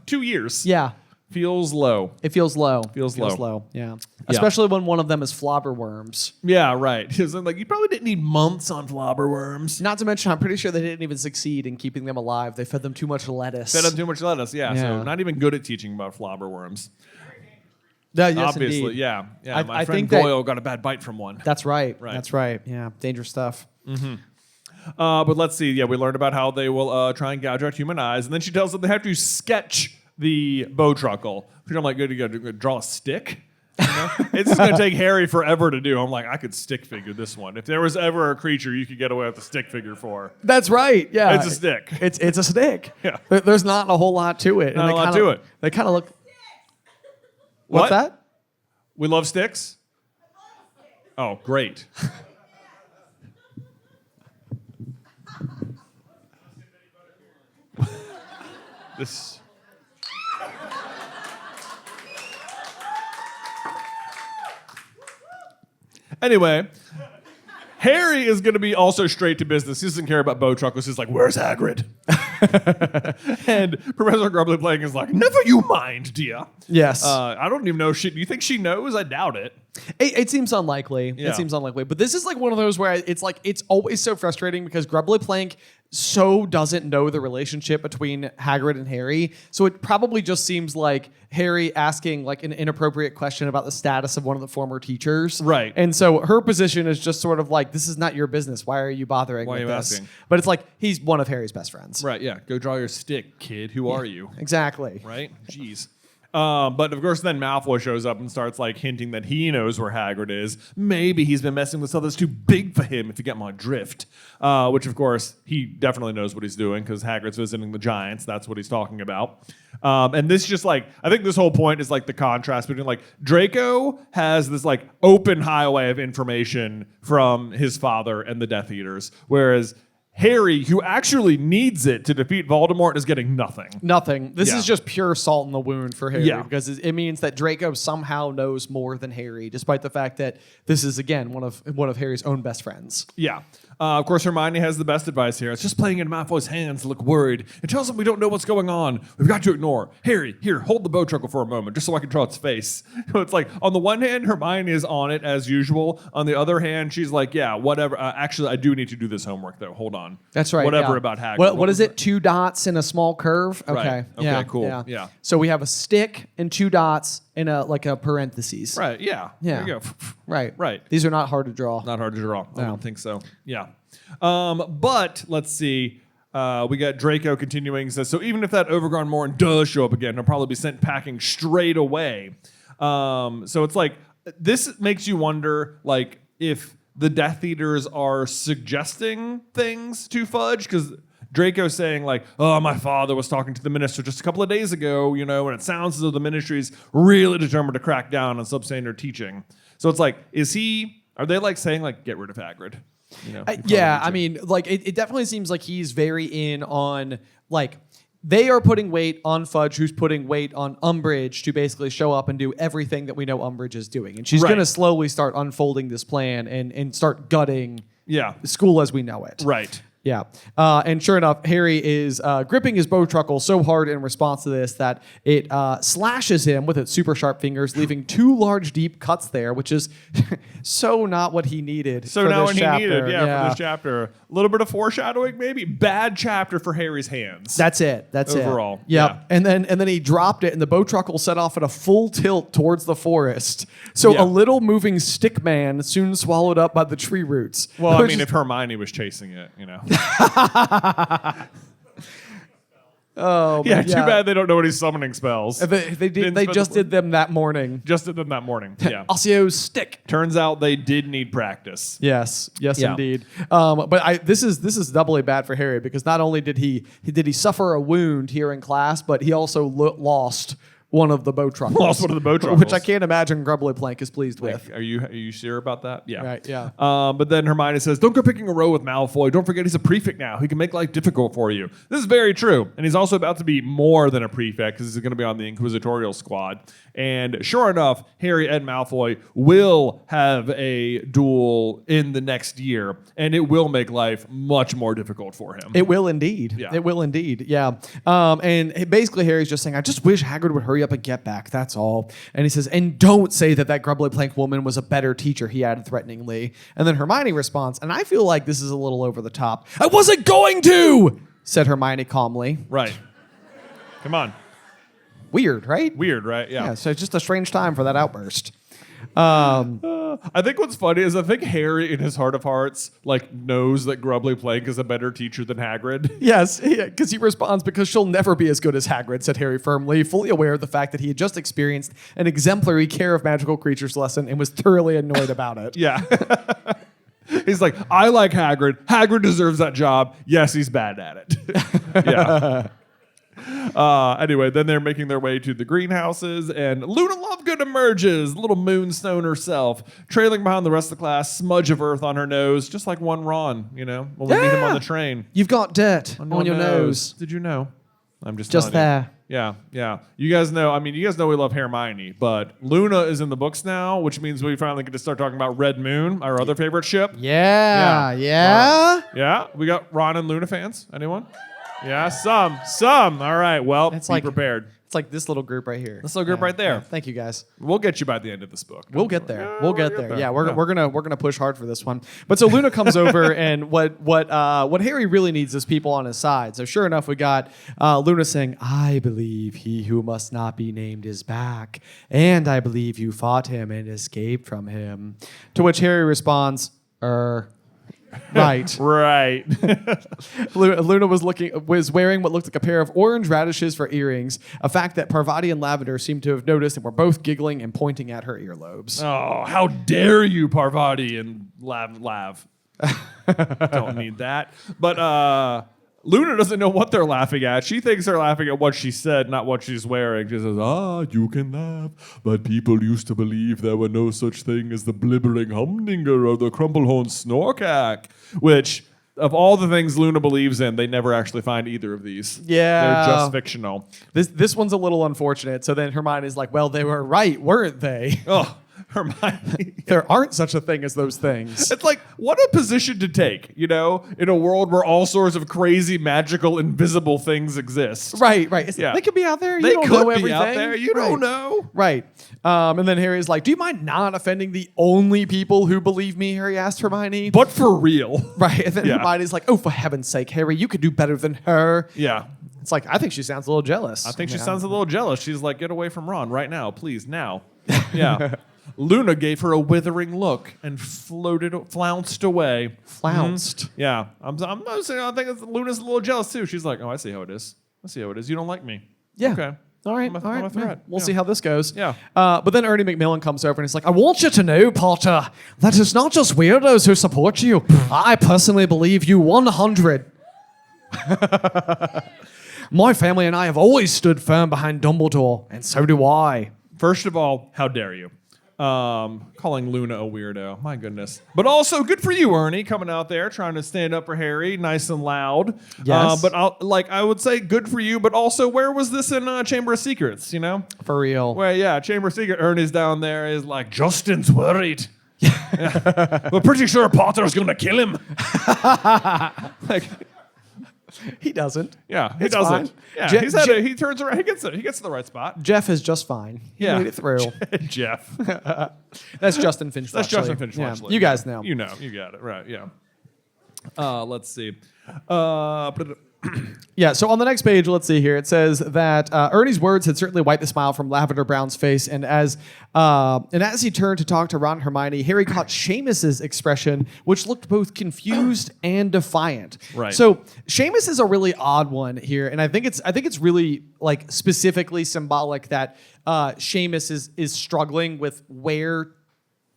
Speaker 1: 2 years.
Speaker 2: Yeah.
Speaker 1: Feels low.
Speaker 2: It feels low.
Speaker 1: Feels low.
Speaker 2: Yeah. Especially when one of them is flobberworms.
Speaker 1: Yeah, right. Because like you probably didn't need months on flobberworms.
Speaker 2: Not to mention, I'm pretty sure they didn't even succeed in keeping them alive. They fed them too much lettuce.
Speaker 1: Fed them too much lettuce. Yeah.
Speaker 2: Yeah.
Speaker 1: So not even good at teaching about flobberworms.
Speaker 2: Yes,
Speaker 1: Obviously,
Speaker 2: indeed.
Speaker 1: yeah.
Speaker 2: I
Speaker 1: My friend
Speaker 2: think that-
Speaker 1: Goyle got a bad bite from one.
Speaker 2: That's right.
Speaker 1: Right.
Speaker 2: That's right. Yeah. Dangerous stuff.
Speaker 1: But let's see. Yeah, we learned about how they will try and gouge out human eyes, and then she tells them they have to sketch the bowtruckle. Which I'm like, good to go. Draw a stick. You know? It's just gonna take Harry forever to do. I'm like, I could stick figure this one. If there was ever a creature you could get away with a stick figure for,
Speaker 2: That's right. Yeah.
Speaker 1: it's a stick.
Speaker 2: It's a stick.
Speaker 1: Yeah.
Speaker 2: There's not a whole lot to it.
Speaker 1: Not a lot to it.
Speaker 2: They kind of look.
Speaker 1: What?
Speaker 2: What's that?
Speaker 1: We love sticks. Oh, great. This. Anyway, Harry is going to be also straight to business. He doesn't care about bowtruckles. He's like, where's Hagrid? And Professor Grubbly Plank is like, never you mind, dear.
Speaker 2: Yes.
Speaker 1: I don't even know if do you think she knows? I doubt it.
Speaker 2: It seems unlikely.
Speaker 1: Yeah.
Speaker 2: It seems unlikely. But this is like one of those where it's like it's always so frustrating because Grubbly Plank so doesn't know the relationship between Hagrid and Harry. So it probably just seems like Harry asking like an inappropriate question about the status of one of the former teachers.
Speaker 1: Right.
Speaker 2: And so her position is just sort of like, this is not your business. Why are you bothering
Speaker 1: Why
Speaker 2: with
Speaker 1: are you
Speaker 2: this?
Speaker 1: asking?
Speaker 2: But it's like, he's one of Harry's best friends.
Speaker 1: Right, yeah. Go draw your stick, kid. Who are you?
Speaker 2: Exactly.
Speaker 1: Right? Jeez. But of course, then Malfoy shows up and starts like hinting that he knows where Hagrid is. Maybe he's been messing with stuff that's too big for him, if you get my drift. Which, of course, he definitely knows what he's doing because Hagrid's visiting the Giants. That's what he's talking about. And this just like, I think this whole point is like the contrast between like Draco has this like open highway of information from his father and the Death Eaters, whereas Harry, who actually needs it to defeat Voldemort, is getting nothing.
Speaker 2: Nothing. This
Speaker 1: Yeah.
Speaker 2: is just pure salt in the wound for Harry
Speaker 1: Yeah.
Speaker 2: because it means that Draco somehow knows more than Harry, despite the fact that this is again one of Harry's own best friends.
Speaker 1: Yeah. Of course, Hermione has the best advice here. It's just playing into Malfoy's hands to look worried. It tells him we don't know what's going on. We've got to ignore. Harry, here, hold the bow truckle for a moment, just so I can draw its face. So it's like, on the one hand, Hermione is on it as usual. On the other hand, she's like, yeah, whatever. Actually, I do need to do this homework, though. Hold on.
Speaker 2: That's right.
Speaker 1: Whatever
Speaker 2: yeah.
Speaker 1: about Hagrid.
Speaker 2: What is it? 2 dots in a small curve? Okay.
Speaker 1: Right. Okay,
Speaker 2: Yeah.
Speaker 1: cool. Yeah.
Speaker 2: So we have a stick and 2 dots in a parentheses.
Speaker 1: Right, yeah.
Speaker 2: Yeah.
Speaker 1: There you go.
Speaker 2: Right.
Speaker 1: Right.
Speaker 2: These are not hard to draw.
Speaker 1: Not hard to draw. I
Speaker 2: No.
Speaker 1: don't think so. Yeah. But let's see. We got Draco continuing. Says, so even if that overgrown Morin does show up again, he'll probably be sent packing straight away. So it's like, this makes you wonder, like, if the Death Eaters are suggesting things to Fudge, because Draco's saying, like, oh, my father was talking to the minister just a couple of days ago, you know, and it sounds as though the ministry's really determined to crack down on substandard teaching. So it's like, are they like saying, like, get rid of Hagrid? You know,
Speaker 2: Yeah, I mean, like it definitely seems like he's very in on like they are putting weight on Fudge, who's putting weight on Umbridge to basically show up and do everything that we know Umbridge is doing, and she's
Speaker 1: Right.
Speaker 2: going to slowly start unfolding this plan and start gutting
Speaker 1: Yeah.
Speaker 2: school as we know it.
Speaker 1: Right.
Speaker 2: Yeah. And sure enough, Harry is gripping his bow truckle so hard in response to this that it slashes him with its super sharp fingers, leaving 2 large, deep cuts there, which is so not what he needed.
Speaker 1: So
Speaker 2: for
Speaker 1: now
Speaker 2: this
Speaker 1: what
Speaker 2: chapter.
Speaker 1: he needed, for this chapter. A little bit of foreshadowing, maybe. Bad chapter for Harry's hands.
Speaker 2: That's it. That's
Speaker 1: Overall,
Speaker 2: it. Yep.
Speaker 1: yeah.
Speaker 2: And then he dropped it, and the bow truckle set off at a full tilt towards the forest. So
Speaker 1: Yeah.
Speaker 2: a little moving stick man soon swallowed up by the tree roots.
Speaker 1: Well, I
Speaker 2: Which
Speaker 1: mean,
Speaker 2: is-
Speaker 1: if Hermione was chasing it, you know.
Speaker 2: oh
Speaker 1: Yeah, too bad they don't know what he's summoning spells.
Speaker 2: They just did them that morning.
Speaker 1: Just did them that morning. Yeah.
Speaker 2: Osseo's stick.
Speaker 1: Turns out they did need practice.
Speaker 2: Yes,
Speaker 1: Yeah.
Speaker 2: indeed. But this is doubly bad for Harry because not only did he suffer a wound here in class, but he also lost one of the bow truckles.
Speaker 1: Lost one of the bow truckles.
Speaker 2: Which I can't imagine Grubbly Plank is pleased with.
Speaker 1: Are you sure about that? Yeah.
Speaker 2: Right, yeah.
Speaker 1: But then Hermione says, don't go picking a row with Malfoy. Don't forget he's a prefect now. He can make life difficult for you. This is very true. And he's also about to be more than a prefect because he's going to be on the Inquisitorial squad. And sure enough, Harry and Malfoy will have a duel in the next year. And it will make life much more difficult for him.
Speaker 2: It will indeed.
Speaker 1: Yeah.
Speaker 2: It will indeed. Yeah. And basically, Harry's just saying, I just wish Hagrid would hurry up and get back. That's all. And he says, and don't say that Grubbly Plank woman was a better teacher, he added threateningly. And then Hermione responds, and I feel like this is a little over the top. I wasn't going to, said Hermione calmly.
Speaker 1: Right. Come on.
Speaker 2: Weird, right?
Speaker 1: Weird, right?
Speaker 2: Yeah, so it's just a strange time for that outburst.
Speaker 1: I think what's funny is I think Harry, in his heart of hearts, like knows that Grubbly Plank is a better teacher than Hagrid.
Speaker 2: Yes, because he responds, because she'll never be as good as Hagrid, said Harry firmly, fully aware of the fact that he had just experienced an exemplary care of magical creatures lesson and was thoroughly annoyed about it.
Speaker 1: Yeah. He's like, I like Hagrid. Hagrid deserves that job. Yes, he's bad at it. Yeah. Anyway, then they're making their way to the greenhouses, and Luna Lovegood emerges, little moonstone herself, trailing behind the rest of the class, smudge of earth on her nose, just like one Ron, you know, when we meet him on the train.
Speaker 2: You've got dirt on your nose.
Speaker 1: Did you know? I'm just
Speaker 2: Just
Speaker 1: telling you.
Speaker 2: there.
Speaker 1: Yeah, yeah. You guys know we love Hermione, but Luna is in the books now, which means we finally get to start talking about Red Moon, our other favorite ship.
Speaker 2: Yeah.
Speaker 1: Yeah, we got Ron and Luna fans. Anyone? Yeah, some. All right, well,
Speaker 2: It's
Speaker 1: be
Speaker 2: like-
Speaker 1: prepared.
Speaker 2: It's like this little group right here.
Speaker 1: This little group right there.
Speaker 2: Thank you guys.
Speaker 1: We'll get you by the end of this book.
Speaker 2: We'll get there. We'll get there. Yeah, we're gonna push hard for this one. But so Luna comes over, and what Harry really needs is people on his side. So sure enough, we got Luna saying, "I believe he who must not be named is back, and I believe you fought him and escaped from him." To which Harry responds, Right.
Speaker 1: Right.
Speaker 2: Luna was wearing what looked like a pair of orange radishes for earrings, a fact that Parvati and Lavender seemed to have noticed and were both giggling and pointing at her earlobes.
Speaker 1: Oh, how dare you, Parvati and Lav. Don't need that. But Luna doesn't know what they're laughing at. She thinks they're laughing at what she said, not what she's wearing. She says, you can laugh, but people used to believe there were no such thing as the blibbering humdinger or the crumplehorn snorkack, which, of all the things Luna believes in, they never actually find either of these.
Speaker 2: Yeah.
Speaker 1: They're just fictional.
Speaker 2: This one's a little unfortunate. So then Hermione's like, well, they were right, weren't they?
Speaker 1: Oh, Hermione.
Speaker 2: There aren't such a thing as those things.
Speaker 1: It's like, what a position to take, in a world where all sorts of crazy, magical, invisible things exist.
Speaker 2: Right.
Speaker 1: Yeah.
Speaker 2: They could be out there. You
Speaker 1: They
Speaker 2: don't
Speaker 1: could
Speaker 2: know
Speaker 1: be
Speaker 2: everything.
Speaker 1: out there. You don't know.
Speaker 2: Right. And then Harry's like, do you mind not offending the only people who believe me? Harry asked Hermione.
Speaker 1: But for real.
Speaker 2: Right. And then
Speaker 1: Yeah.
Speaker 2: Hermione's like, oh, for heaven's sake, Harry, you could do better than her.
Speaker 1: Yeah.
Speaker 2: It's like, I think she sounds a little jealous.
Speaker 1: I think she sounds a little jealous. She's like, get away from Ron right now, please, now. Yeah. Luna gave her a withering look and flounced away.
Speaker 2: Flounced.
Speaker 1: Yeah. I think Luna's a little jealous too. She's like, oh, I see how it is. You don't like me.
Speaker 2: Yeah.
Speaker 1: Okay.
Speaker 2: All right.
Speaker 1: I'm a threat.
Speaker 2: We'll
Speaker 1: Yeah.
Speaker 2: see how this goes.
Speaker 1: Yeah.
Speaker 2: But then Ernie McMillan comes over and he's like, I want you to know, Potter, that it's not just weirdos who support you. I personally believe you 100. My family and I have always stood firm behind Dumbledore, and so do I.
Speaker 1: First of all, how dare you? Calling Luna a weirdo. My goodness. But also, good for you, Ernie, coming out there trying to stand up for Harry, nice and loud.
Speaker 2: Yes.
Speaker 1: But I would say good for you, but also, where was this in Chamber of Secrets,
Speaker 2: For real.
Speaker 1: Well, yeah, Chamber of Secrets, Ernie's down there is like, Justin's worried. Yeah. We're pretty sure Potter's going to kill him. Like,
Speaker 2: He doesn't.
Speaker 1: yeah, he
Speaker 2: It's
Speaker 1: doesn't.
Speaker 2: fine.
Speaker 1: Yeah, he turns around, he gets to the right spot.
Speaker 2: Jeff is just fine. He
Speaker 1: Yeah.
Speaker 2: made it through.
Speaker 1: Jeff.
Speaker 2: That's Justin Finch.
Speaker 1: That's Justin Finch.
Speaker 2: Yeah.
Speaker 1: Fletchley.
Speaker 2: You guys know.
Speaker 1: You know. You got it. Right. Yeah. Let's see.
Speaker 2: Yeah, so on the next page, let's see here. It says that Ernie's words had certainly wiped the smile from Lavender Brown's face, and as he turned to talk to Ron and Hermione, Harry caught Seamus's expression, which looked both confused and defiant.
Speaker 1: Right.
Speaker 2: So Seamus is a really odd one here, and I think it's really like specifically symbolic that Seamus is struggling with where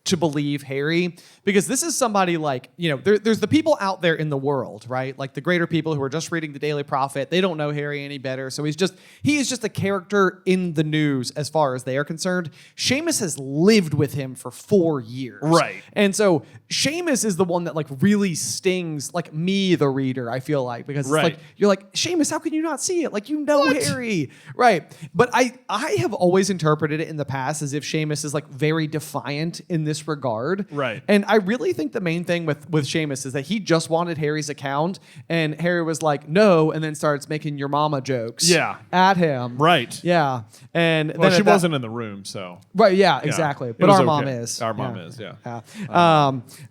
Speaker 2: to believe Harry, because this is somebody like, there's the people out there in the world, right? Like the greater people who are just reading the Daily Prophet. They don't know Harry any better. So he is just a character in the news as far as they are concerned. Seamus has lived with him for 4 years.
Speaker 1: Right.
Speaker 2: And so Seamus is the one that like really stings like me, the reader, I feel like, because
Speaker 1: Right.
Speaker 2: it's like, you're like, Seamus, how can you not see it? Like, Harry. Right. But I have always interpreted it in the past as if Seamus is like very defiant in this regard.
Speaker 1: Right.
Speaker 2: And I really think the main thing with Seamus is that he just wanted Harry's account, and Harry was like, no, and then starts making your mama jokes at him.
Speaker 1: Right.
Speaker 2: Yeah. And
Speaker 1: Well,
Speaker 2: then
Speaker 1: she wasn't in the room, so.
Speaker 2: Right, yeah, exactly.
Speaker 1: It
Speaker 2: But
Speaker 1: was
Speaker 2: our mom
Speaker 1: okay.
Speaker 2: is.
Speaker 1: Our mom is, yeah.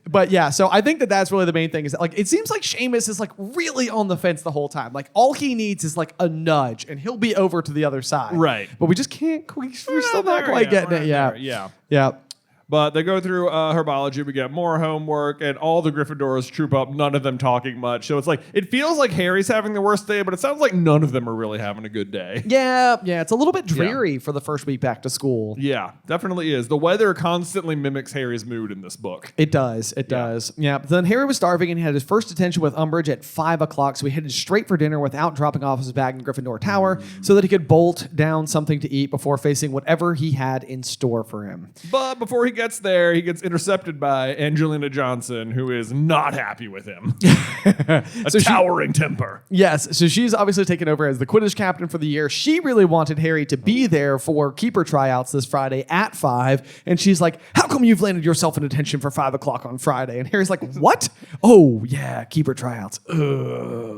Speaker 2: But yeah, so I think that's really the main thing is that like it seems like Seamus is like really on the fence the whole time. Like all he needs is like a nudge and he'll be over to the other side.
Speaker 1: Right.
Speaker 2: But we just can't, we're still not
Speaker 1: there
Speaker 2: quite
Speaker 1: yet.
Speaker 2: getting
Speaker 1: We're
Speaker 2: it
Speaker 1: not
Speaker 2: yet.
Speaker 1: there. Yeah.
Speaker 2: Yeah.
Speaker 1: But they go through herbology. We get more homework, and all the Gryffindors troop up, none of them talking much. So it's like, it feels like Harry's having the worst day, but it sounds like none of them are really having a good day.
Speaker 2: Yeah, it's a little bit dreary for the first week back to school.
Speaker 1: Yeah, definitely is. The weather constantly mimics Harry's mood in this book.
Speaker 2: It does. It does. Yeah. But then Harry was starving and he had his first detention with Umbridge at 5 o'clock. So he headed straight for dinner without dropping off his bag in Gryffindor Tower so that he could bolt down something to eat before facing whatever he had in store for him.
Speaker 1: But before he gets there, he gets intercepted by Angelina Johnson, who is not happy with him. Towering temper.
Speaker 2: Yes, so she's obviously taken over as the Quidditch captain for the year. She really wanted Harry to be there for keeper tryouts this Friday at 5, and she's like, how come you've landed yourself in detention for 5 o'clock on Friday? And Harry's like, what? Oh, yeah, keeper tryouts. Ugh.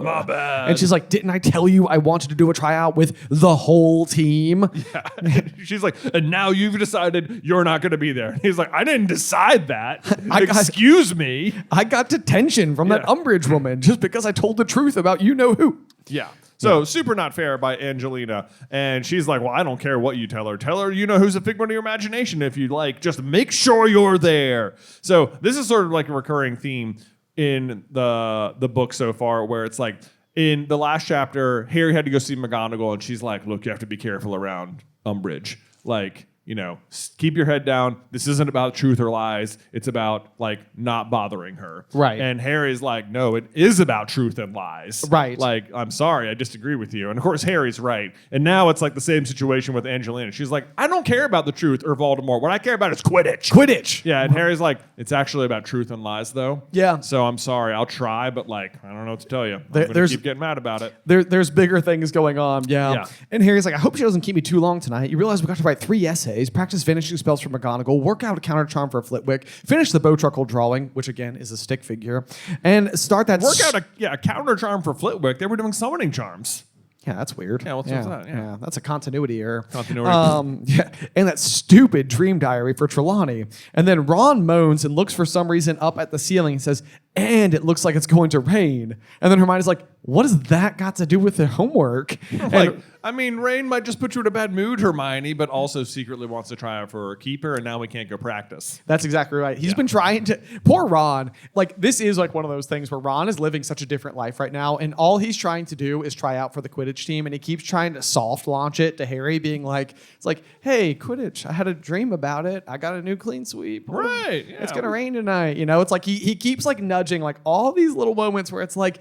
Speaker 1: My bad.
Speaker 2: And she's like, didn't I tell you I wanted to do a tryout with the whole team?
Speaker 1: Yeah. She's like, and now you've decided you're not going to be there. And he's like, I didn't decide that. Excuse me.
Speaker 2: I got detention from that Umbridge woman just because I told the truth about you-know-who.
Speaker 1: Yeah. So super not fair by Angelina. And she's like, well, I don't care what you tell her. Tell her, you know, who's a figment of your imagination if you like. Just make sure you're there. So this is sort of like a recurring theme in the book so far, where it's like in the last chapter, Harry had to go see McGonagall, and she's like, look, you have to be careful around Umbridge. Like, you know, keep your head down. This isn't about truth or lies. It's about, like, not bothering her.
Speaker 2: Right.
Speaker 1: And Harry's like, no, it is about truth and lies.
Speaker 2: Right.
Speaker 1: Like, I'm sorry, I disagree with you. And, of course, Harry's right. And now it's, like, the same situation with Angelina. She's like, I don't care about the truth or Voldemort. What I care about is Quidditch.
Speaker 2: Quidditch.
Speaker 1: Yeah, and Harry's like, it's actually about truth and lies, though.
Speaker 2: Yeah.
Speaker 1: So I'm sorry. I'll try, but, like, I don't know what to tell you. I'm going to keep getting mad about it.
Speaker 2: There's bigger things going on. Yeah. And Harry's like, I hope she doesn't keep me too long tonight. You realize we got to write 3 essays, practice vanishing spells for McGonagall, work out a counter charm for Flitwick, finish the Bowtruckle drawing, which again is a stick figure, and start that...
Speaker 1: Work out a counter charm for Flitwick. They were doing summoning charms.
Speaker 2: Yeah, that's weird.
Speaker 1: Yeah, what's that?
Speaker 2: Yeah, that's a continuity error.
Speaker 1: Continuity.
Speaker 2: And that stupid dream diary for Trelawney. And then Ron moans and looks for some reason up at the ceiling and says, and it looks like it's going to rain. And then Hermione's like, what has that got to do with their homework?
Speaker 1: Like, I mean, rain might just put you in a bad mood, Hermione, but also secretly wants to try out for a keeper, and now we can't go practice.
Speaker 2: That's exactly right. He's been trying to... Poor Ron. Like, this is like one of those things where Ron is living such a different life right now, and all he's trying to do is try out for the Quidditch team, and he keeps trying to soft launch it to Harry, being like, it's like, hey, Quidditch, I had a dream about it. I got a new clean sweep.
Speaker 1: Right. Yeah.
Speaker 2: It's going to rain tonight. You know, it's like he keeps like nudging like all these little moments where it's like...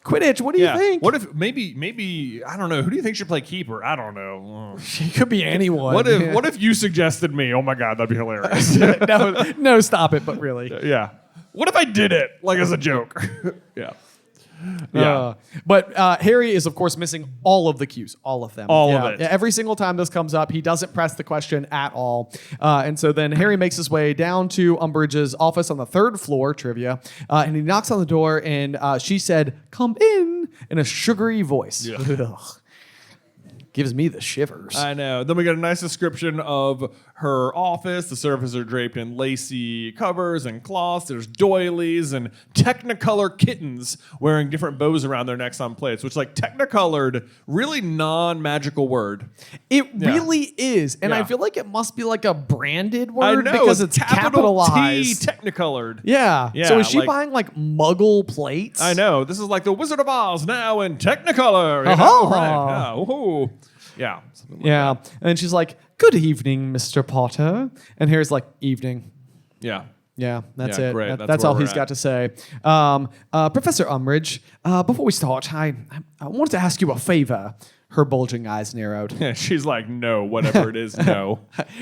Speaker 2: Quidditch, what do you think?
Speaker 1: What if maybe I don't know, who do you think should play keeper? I don't know.
Speaker 2: She could be anyone.
Speaker 1: What if you suggested me? Oh my god, that'd be hilarious.
Speaker 2: no, stop it, but really.
Speaker 1: Yeah. What if I did it like as a joke? Yeah.
Speaker 2: But Harry is, of course, missing all of the cues, all of them.
Speaker 1: All of it.
Speaker 2: Yeah, every single time this comes up, he doesn't press the question at all. And so then Harry makes his way down to Umbridge's office on the 3rd floor, trivia, and he knocks on the door, and she said, come in a sugary voice.
Speaker 1: Yeah.
Speaker 2: Gives me the shivers.
Speaker 1: I know. Then we get a nice description of her office. The surfaces are draped in lacy covers and cloths. There's doilies and technicolor kittens wearing different bows around their necks on plates, which, like, technicolored, really non-magical word.
Speaker 2: It really is. And I feel like it must be like a branded word because it's capitalized.
Speaker 1: T, technicolored.
Speaker 2: Yeah. So is she buying like muggle plates?
Speaker 1: I know. This is like the Wizard of Oz now in technicolor. You
Speaker 2: know?
Speaker 1: Right. Woohoo. Yeah.
Speaker 2: Yeah. And she's like, good evening, Mr. Potter. And Harry's like, evening.
Speaker 1: Yeah.
Speaker 2: Yeah, that's it.
Speaker 1: Great.
Speaker 2: That's all he's got to say. Professor Umbridge, before we start, I wanted to ask you a favor. Her bulging eyes narrowed.
Speaker 1: Yeah, she's like, no, whatever it is, no.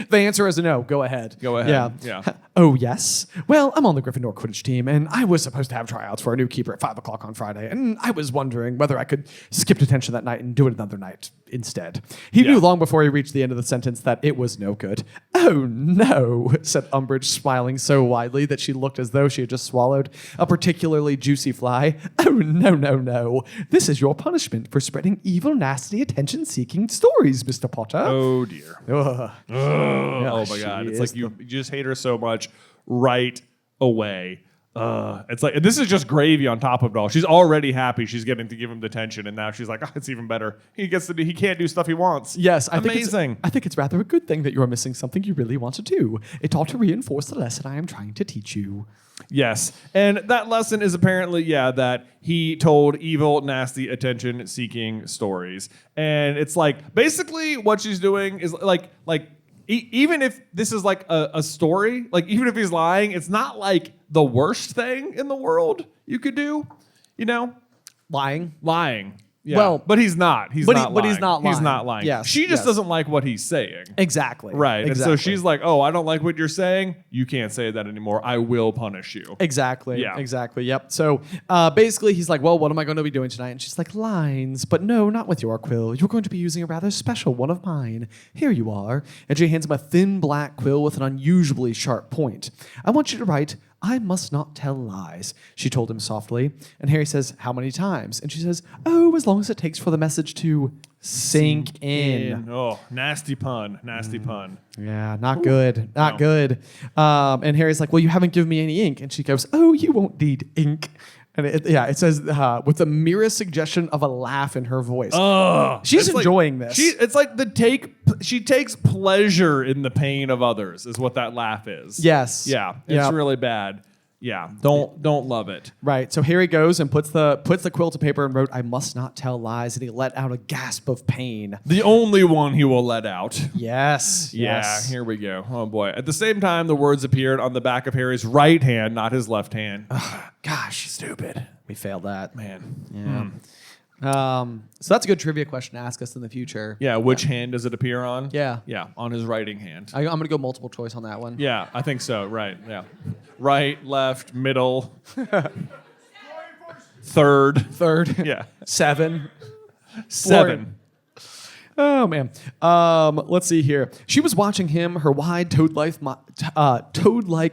Speaker 2: The answer is no. Go ahead.
Speaker 1: Go ahead. Yeah.
Speaker 2: Oh, yes. Well, I'm on the Gryffindor Quidditch team, and I was supposed to have tryouts for a new keeper at 5 o'clock on Friday, and I was wondering whether I could skip detention that night and do it another night instead. He knew long before he reached the end of the sentence that it was no good. Oh, no, said Umbridge, smiling so widely that she looked as though she had just swallowed a particularly juicy fly. Oh, no. This is your punishment for spreading evil, nasty, attention-seeking stories, Mr. Potter.
Speaker 1: Oh, dear.
Speaker 2: Ugh.
Speaker 1: Oh, my God. It's like you just hate her so much right away. It's like, this is just gravy on top of it all. She's already happy she's getting to give him detention, and now she's like, oh, it's even better. He can't do stuff he wants.
Speaker 2: Yes, I think it's rather a good thing that you are missing something you really want to do. It ought to reinforce the lesson I am trying to teach you.
Speaker 1: Yes, and that lesson is apparently, that he told evil, nasty, attention-seeking stories. And it's like, basically what she's doing is like even if this is like a story, like even if he's lying, it's not like the worst thing in the world you could do, you know?
Speaker 2: Lying.
Speaker 1: Yeah.
Speaker 2: Well,
Speaker 1: but he's not. He's
Speaker 2: but
Speaker 1: not lying.
Speaker 2: he's not lying.
Speaker 1: He's not lying.
Speaker 2: Yes,
Speaker 1: She just
Speaker 2: yes.
Speaker 1: doesn't like what he's saying.
Speaker 2: Exactly.
Speaker 1: Right. And
Speaker 2: Exactly.
Speaker 1: so she's like, oh, I don't like what you're saying. You can't say that anymore. I will punish you.
Speaker 2: Exactly.
Speaker 1: Yeah.
Speaker 2: Exactly. Yep. So basically, he's like, well, what am I going to be doing tonight? And she's like, lines. But no, not with your quill. You're going to be using a rather special one of mine. Here you are. And she hands him a thin black quill with an unusually sharp point. I want you to write, I must not tell lies, she told him softly. And Harry says, how many times? And she says, oh, as long as it takes for the message to sink in.
Speaker 1: Oh, nasty pun. Nasty pun.
Speaker 2: Yeah, not good. Not good. And Harry's like, well, you haven't given me any ink. And she goes, oh, you won't need ink. And it says with the merest suggestion of a laugh in her voice. She's enjoying this.
Speaker 1: It's like she takes pleasure in the pain of others, is what that laugh is.
Speaker 2: Yes.
Speaker 1: Yeah. It's
Speaker 2: Yep.
Speaker 1: really bad. Yeah. Don't love it.
Speaker 2: Right. So Harry goes and puts the quill to paper and wrote, I must not tell lies. And he let out a gasp of pain.
Speaker 1: The only one he will let out.
Speaker 2: Yes.
Speaker 1: Yeah,
Speaker 2: Yes.
Speaker 1: here we go. Oh boy. At the same time, the words appeared on the back of Harry's right hand, not his left hand.
Speaker 2: Gosh.
Speaker 1: Stupid.
Speaker 2: We failed that.
Speaker 1: Man.
Speaker 2: Yeah. So that's a good trivia question to ask us in the future.
Speaker 1: Yeah, which hand does it appear on?
Speaker 2: Yeah.
Speaker 1: Yeah, on his writing hand.
Speaker 2: I'm going to go multiple choice on that one.
Speaker 1: Yeah, I think so. Right. Yeah. Right, left, middle. Third.
Speaker 2: Third.
Speaker 1: Yeah.
Speaker 2: 7.
Speaker 1: 7.
Speaker 2: Oh man. Let's see here. She was watching him, her wide toad-like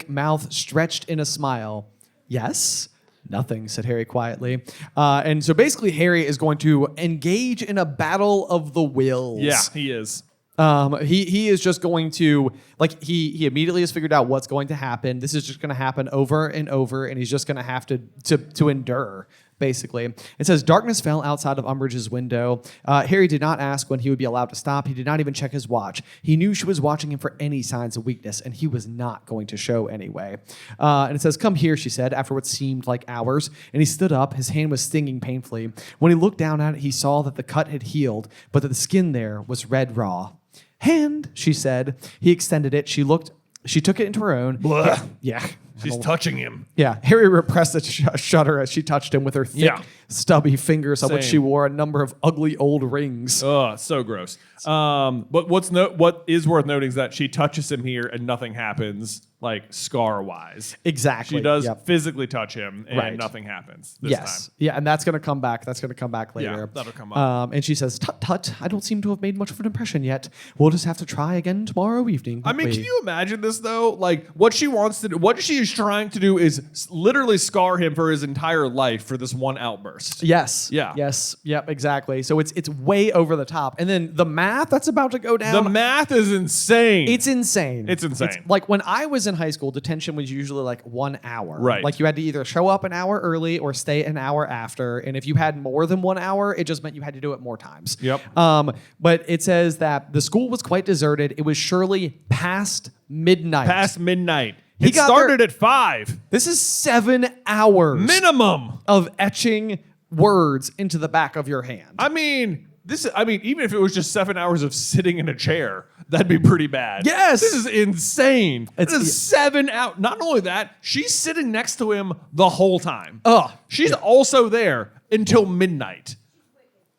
Speaker 2: mouth stretched in a smile. Yes? Nothing, said Harry quietly. And so basically Harry is going to engage in a battle of the wills.
Speaker 1: Yeah, he is.
Speaker 2: He is just going to, like, he immediately has figured out what's going to happen. This is just going to happen over and over, and he's just going to have to endure, basically. It says, darkness fell outside of Umbridge's window. Harry did not ask when he would be allowed to stop. He did not even check his watch. He knew she was watching him for any signs of weakness, and he was not going to show anyway. And it says, come here, she said, after what seemed like hours. And he stood up. His hand was stinging painfully. When he looked down at it, he saw that the cut had healed, but that the skin there was red raw. Hand, she said. He extended it. She took it into her own.
Speaker 1: Blah.
Speaker 2: Yeah.
Speaker 1: She's touching him.
Speaker 2: Yeah. Harry repressed a shudder as she touched him with her thick, stubby fingers on which
Speaker 1: Same.
Speaker 2: she wore a number of ugly old rings.
Speaker 1: Oh, so gross. But what is worth noting is that she touches him here and nothing happens, like scar-wise.
Speaker 2: Exactly.
Speaker 1: She does
Speaker 2: Yep.
Speaker 1: physically touch him and
Speaker 2: Right.
Speaker 1: nothing happens this
Speaker 2: Yes.
Speaker 1: time.
Speaker 2: Yeah, and that's going to come back. That's going to come back later.
Speaker 1: Yeah, that'll come up.
Speaker 2: And she says, tut, tut, I don't seem to have made much of an impression yet. We'll just have to try again tomorrow evening.
Speaker 1: I mean,
Speaker 2: won't
Speaker 1: can
Speaker 2: we?"
Speaker 1: you imagine this though? Like, what she wants to do, what she is trying to do is literally scar him for his entire life for this one outburst.
Speaker 2: Yes.
Speaker 1: Yeah.
Speaker 2: Yes. Yep. Exactly. So it's way over the top. And then the math that's about to go down.
Speaker 1: The math is insane.
Speaker 2: It's insane.
Speaker 1: It's insane.
Speaker 2: Like when I was in high school, detention was usually like 1 hour.
Speaker 1: Right.
Speaker 2: Like you had to either show up an hour early or stay an hour after. And if you had more than 1 hour, it just meant you had to do it more times.
Speaker 1: Yep.
Speaker 2: But it says that the school was quite deserted. It was surely past midnight.
Speaker 1: Past midnight.
Speaker 2: He
Speaker 1: It
Speaker 2: got
Speaker 1: started at 5.
Speaker 2: This is 7 hours
Speaker 1: Minimum.
Speaker 2: of etching words into the back of your hand.
Speaker 1: I mean, even if it was just 7 hours of sitting in a chair, that'd be pretty bad.
Speaker 2: Yes.
Speaker 1: This is insane.
Speaker 2: It's-
Speaker 1: This is 7 hours. Not only that, she's sitting next to him the whole time.
Speaker 2: Ugh.
Speaker 1: She's also there until midnight.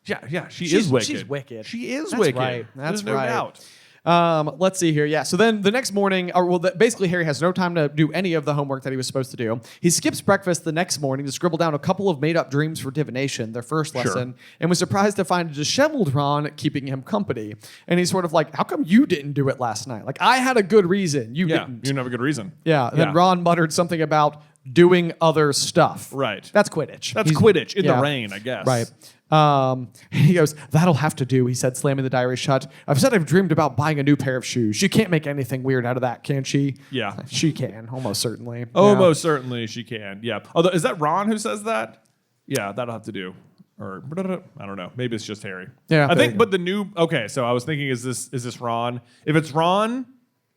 Speaker 1: Yeah, she is wicked.
Speaker 2: She's wicked.
Speaker 1: She is
Speaker 2: That's
Speaker 1: wicked.
Speaker 2: right. That's
Speaker 1: There's no
Speaker 2: right.
Speaker 1: doubt.
Speaker 2: Let's see here. Yeah. So then the next morning, basically Harry has no time to do any of the homework that he was supposed to do. He skips breakfast the next morning to scribble down a couple of made-up dreams for divination, their first lesson, and was surprised to find a disheveled Ron keeping him company. And he's sort of like, how come you didn't do it last night? Like, I had a good reason. You
Speaker 1: Yeah,
Speaker 2: didn't.
Speaker 1: you didn't have a good reason.
Speaker 2: Yeah. And then Ron muttered something about doing other stuff.
Speaker 1: Right.
Speaker 2: That's Quidditch.
Speaker 1: That's Quidditch in the rain, I guess.
Speaker 2: Right. He goes, that'll have to do, he said, slamming the diary shut. I've said I've dreamed about buying a new pair of shoes. She can't make anything weird out of that, can she?
Speaker 1: Yeah.
Speaker 2: She can, almost certainly.
Speaker 1: Almost certainly she can. Yeah. Although, is that Ron who says that? Yeah, that'll have to do. Or I don't know. Maybe it's just Harry.
Speaker 2: Yeah,
Speaker 1: I
Speaker 2: there
Speaker 1: think.
Speaker 2: you
Speaker 1: But the new. Okay, so I was thinking, is this Ron? If it's Ron,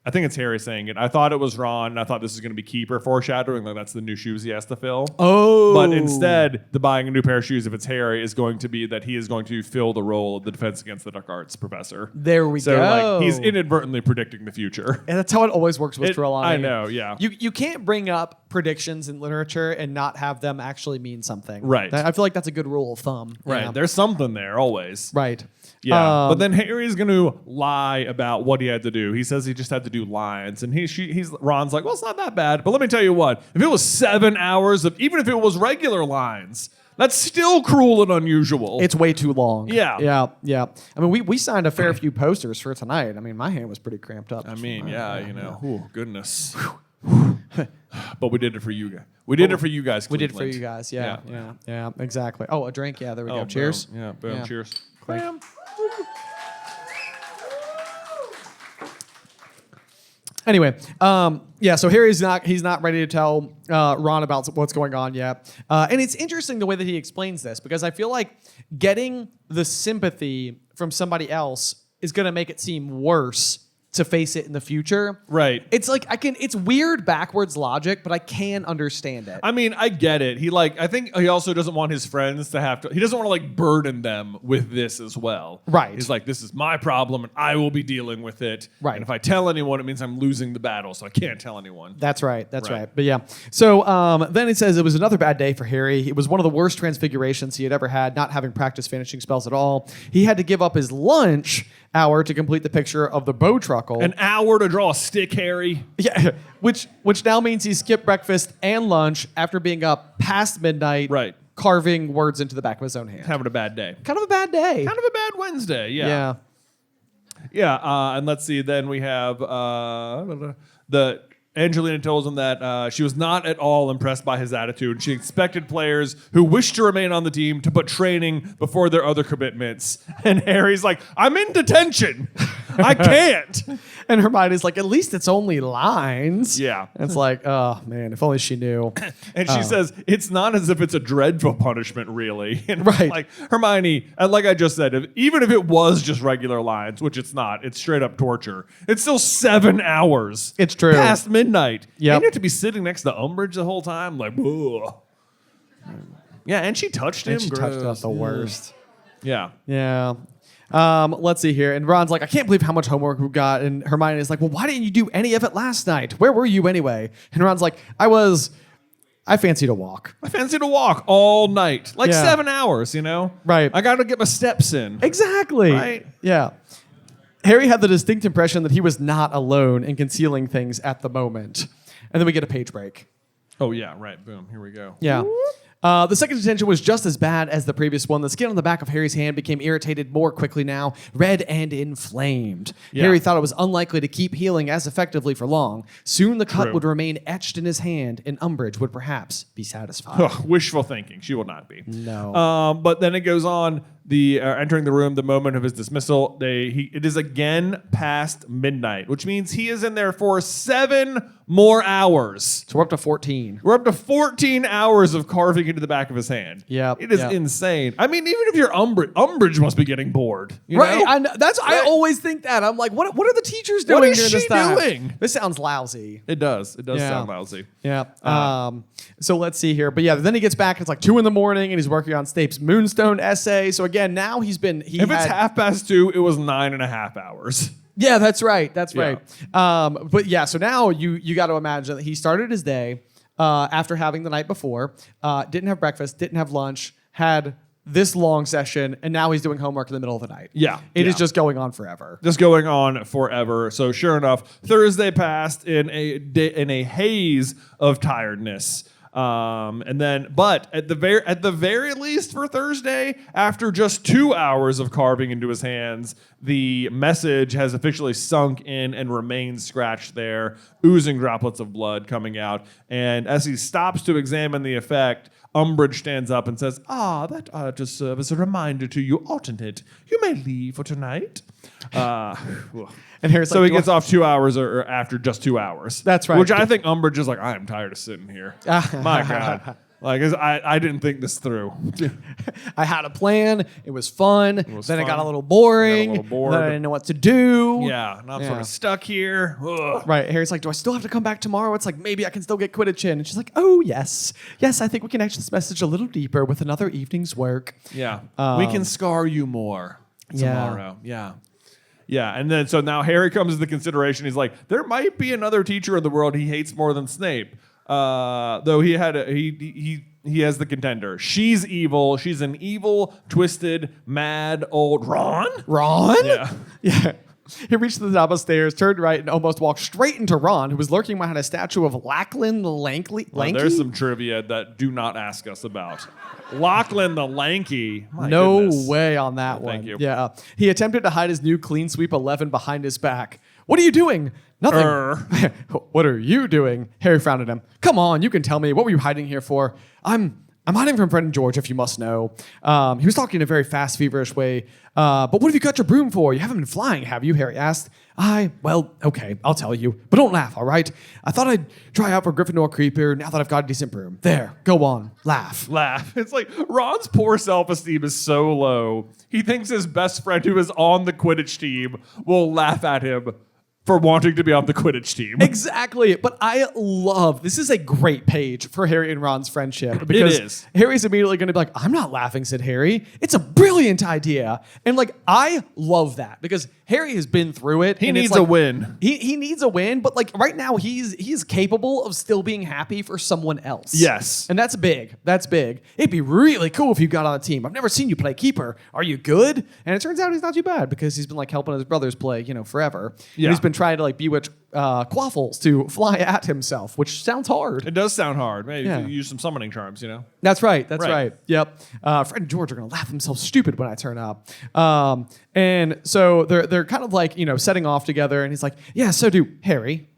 Speaker 1: I think it's Harry saying it. I thought it was Ron. And I thought this is going to be Keeper foreshadowing. Like that's the new shoes he has to fill.
Speaker 2: Oh.
Speaker 1: But instead, the buying a new pair of shoes, if it's Harry, is going to be that he is going to fill the role of the Defense Against the Dark Arts professor.
Speaker 2: There we
Speaker 1: So
Speaker 2: go.
Speaker 1: like he's inadvertently predicting the future.
Speaker 2: And that's how it always works with Trelawney.
Speaker 1: I know. Yeah.
Speaker 2: You can't bring up predictions in literature and not have them actually mean something.
Speaker 1: Right.
Speaker 2: I feel like that's a good rule of thumb.
Speaker 1: Right.
Speaker 2: Yeah.
Speaker 1: There's something there always.
Speaker 2: Right.
Speaker 1: Yeah. But then Harry's going to lie about what he had to do. He says he just had to do lines. And Ron's like, well, it's not that bad. But let me tell you what, if it was 7 hours of, even if it was regular lines, that's still cruel and unusual.
Speaker 2: It's way too long.
Speaker 1: Yeah.
Speaker 2: Yeah. I mean, we signed a fair few posters for tonight. I mean, my hand was pretty cramped up.
Speaker 1: I mean, oh, goodness. But we did it for you guys. We did it for you guys,
Speaker 2: We did
Speaker 1: Cleveland.
Speaker 2: it for you guys. Yeah, exactly. Oh, a drink. Yeah, there we go. Cheers.
Speaker 1: Boom. Yeah, boom.
Speaker 2: Yeah.
Speaker 1: Cheers. Bam.
Speaker 2: Anyway, so Harry's he's not ready to tell Ron about what's going on yet. And it's interesting the way that he explains this, because I feel like getting the sympathy from somebody else is going to make it seem worse to face it in the future.
Speaker 1: Right.
Speaker 2: It's like it's weird backwards logic, but I can understand it.
Speaker 1: I mean, I get it. I think he also doesn't want his friends to have to, he doesn't want to like burden them with this as well.
Speaker 2: Right.
Speaker 1: He's like, this is my problem and I will be dealing with it.
Speaker 2: Right.
Speaker 1: And if I tell anyone, it means I'm losing the battle, so I can't tell anyone.
Speaker 2: That's right. That's
Speaker 1: Right.
Speaker 2: right. But yeah. So then it says it was another bad day for Harry. It was one of the worst transfigurations he had ever had, not having practiced finishing spells at all. He had to give up his lunch hour to complete the picture of the Bowtruckle.
Speaker 1: An hour to draw a stick, Harry.
Speaker 2: Yeah, which now means he skipped breakfast and lunch after being up past midnight,
Speaker 1: Right.
Speaker 2: carving words into the back of his own hand.
Speaker 1: Having a bad day.
Speaker 2: Kind of a bad day.
Speaker 1: Kind of a bad Wednesday,
Speaker 2: Yeah.
Speaker 1: Yeah, and let's see. Then we have the Angelina tells him that she was not at all impressed by his attitude. She expected players who wished to remain on the team to put training before their other commitments. And Harry's like, I'm in detention. I can't.
Speaker 2: And Hermione's like, at least it's only lines.
Speaker 1: Yeah.
Speaker 2: And it's like, oh, man, if only she knew.
Speaker 1: And she says, it's not as if it's a dreadful punishment, really. And
Speaker 2: Right.
Speaker 1: like, Hermione, like I just said, even if it was just regular lines, which it's not, it's straight up torture, it's still 7 hours.
Speaker 2: It's true.
Speaker 1: Past midnight.
Speaker 2: Yep.
Speaker 1: And you have to be sitting next to Umbridge the whole time? Like, ugh. Yeah, and she touched him.
Speaker 2: And she touched
Speaker 1: Gross.
Speaker 2: us the worst.
Speaker 1: Yeah.
Speaker 2: Yeah. Let's see here. And Ron's like, I can't believe how much homework we've got. And Hermione's like, well, why didn't you do any of it last night? Where were you anyway? And Ron's like, I fancied a walk.
Speaker 1: I fancy to walk all night. Like
Speaker 2: Yeah.
Speaker 1: 7 hours, you know?
Speaker 2: Right.
Speaker 1: I got to get my steps in.
Speaker 2: Exactly.
Speaker 1: Right.
Speaker 2: Yeah. Harry had the distinct impression that he was not alone in concealing things at the moment. And then we get a page break.
Speaker 1: Oh, yeah, right. Boom. Here we go.
Speaker 2: Yeah. The second detention was just as bad as the previous one. The skin on the back of Harry's hand became irritated more quickly now, red and inflamed.
Speaker 1: Yeah.
Speaker 2: Harry thought it was unlikely to keep healing as effectively for long. Soon the cut
Speaker 1: True.
Speaker 2: would remain etched in his hand, and Umbridge would perhaps be satisfied.
Speaker 1: Ugh, wishful thinking. She will not be.
Speaker 2: No.
Speaker 1: But then it goes on. Entering the room, the moment of his dismissal, it is again past midnight, which means he is in there for 7 more hours.
Speaker 2: So we're up to 14.
Speaker 1: We're up to 14 hours of carving into the back of his hand.
Speaker 2: Yep,
Speaker 1: It is
Speaker 2: yep.
Speaker 1: insane. I mean, even if you're Umbridge must be getting bored. You
Speaker 2: Right,
Speaker 1: know?
Speaker 2: I know. I
Speaker 1: Right.
Speaker 2: always think that. I'm like, what are the teachers doing
Speaker 1: What is
Speaker 2: during this
Speaker 1: she
Speaker 2: time?
Speaker 1: doing?
Speaker 2: This sounds lousy.
Speaker 1: It does. It does
Speaker 2: Yeah.
Speaker 1: sound lousy.
Speaker 2: Yeah. So let's see here. But yeah, then he gets back. It's like 2 a.m. and he's working on Snape's Moonstone essay. So again, now
Speaker 1: If it's 2:30, it was 9.5 hours.
Speaker 2: Yeah, that's right. That's
Speaker 1: Yeah.
Speaker 2: right. But yeah, so now you got to imagine that he started his day after having the night before, didn't have breakfast, didn't have lunch, had this long session, and now he's doing homework in the middle of the night.
Speaker 1: Yeah,
Speaker 2: It is
Speaker 1: yeah.
Speaker 2: just going on forever.
Speaker 1: Just going on forever. So sure enough, Thursday passed in a haze of tiredness. But at the very least for Thursday, after just 2 hours of carving into his hands, the message has officially sunk in and remains scratched there, oozing droplets of blood coming out. And as he stops to examine the effect, Umbridge stands up and says, that ought to serve as a reminder to you, oughtn't it? You may leave for tonight.
Speaker 2: And Harry's
Speaker 1: So
Speaker 2: like,
Speaker 1: he gets off 2 hours or after just 2 hours.
Speaker 2: That's right.
Speaker 1: Which I think Umbridge is like, I am tired of sitting here. My God. Like, I didn't think this through.
Speaker 2: I had a plan. It was fun.
Speaker 1: was
Speaker 2: Then it got
Speaker 1: fun.
Speaker 2: a little boring.
Speaker 1: Got a little bored.
Speaker 2: Then I didn't know what to do.
Speaker 1: Yeah, and I'm sort
Speaker 2: Yeah.
Speaker 1: of stuck here. Ugh.
Speaker 2: Right. Harry's like, do I still have to come back tomorrow? It's like, maybe I can still get Quidditch in. And she's like, oh, yes. Yes, I think we can etch this message a little deeper with another evening's work.
Speaker 1: Yeah. We can scar you more
Speaker 2: Yeah.
Speaker 1: tomorrow. Yeah. Yeah, and then so now Harry comes to the consideration. He's like, there might be another teacher in the world he hates more than Snape. Though he has the contender. She's evil. She's an evil, twisted, mad old Ron.
Speaker 2: Ron?
Speaker 1: Yeah.
Speaker 2: Yeah. He reached the top of the stairs, turned right, and almost walked straight into Ron, who was lurking behind a statue of Lachlan the Lanky.
Speaker 1: There's some trivia that do not ask us about. Lachlan the Lanky. My
Speaker 2: No
Speaker 1: goodness.
Speaker 2: way on that one.
Speaker 1: Thank you.
Speaker 2: Yeah. He attempted to hide his new clean sweep 11 behind his back. What are you doing? Nothing. What are you doing? Harry frowned at him. Come on, you can tell me. What were you hiding here for? I'm hiding from Fred and George, if you must know. He was talking in a very fast, feverish way. But what have you got your broom for? You haven't been flying, have you? Harry asked. Well, okay, I'll tell you. But don't laugh, all right? I thought I'd try out for Gryffindor Creeper now that I've got a decent broom. There, go on, laugh.
Speaker 1: It's like Ron's poor self-esteem is so low. He thinks his best friend who is on the Quidditch team will laugh at him for wanting to be on the Quidditch team.
Speaker 2: Exactly. But I love, this is a great page for Harry and Ron's friendship. Because
Speaker 1: It is.
Speaker 2: Harry's immediately going to be like, I'm not laughing, said Harry. It's a brilliant idea. And like, I love that because Harry has been through it.
Speaker 1: He
Speaker 2: and it's
Speaker 1: needs
Speaker 2: like,
Speaker 1: a win.
Speaker 2: He needs a win, but like right now he's capable of still being happy for someone else.
Speaker 1: Yes.
Speaker 2: And that's big. That's big. It'd be really cool if you got on the team. I've never seen you play keeper. Are you good? And it turns out he's not too bad because he's been like helping his brothers play, forever.
Speaker 1: Yeah.
Speaker 2: And he's been trying to like bewitch Quaffles to fly at himself, which sounds hard.
Speaker 1: It does sound hard. Maybe
Speaker 2: Yeah.
Speaker 1: you could use some summoning charms,
Speaker 2: That's right. That's
Speaker 1: Right.
Speaker 2: right. Yep. Fred and George are gonna laugh themselves stupid when I turn up. And so they're kind of like setting off together, and he's like, "Yeah, so do Harry.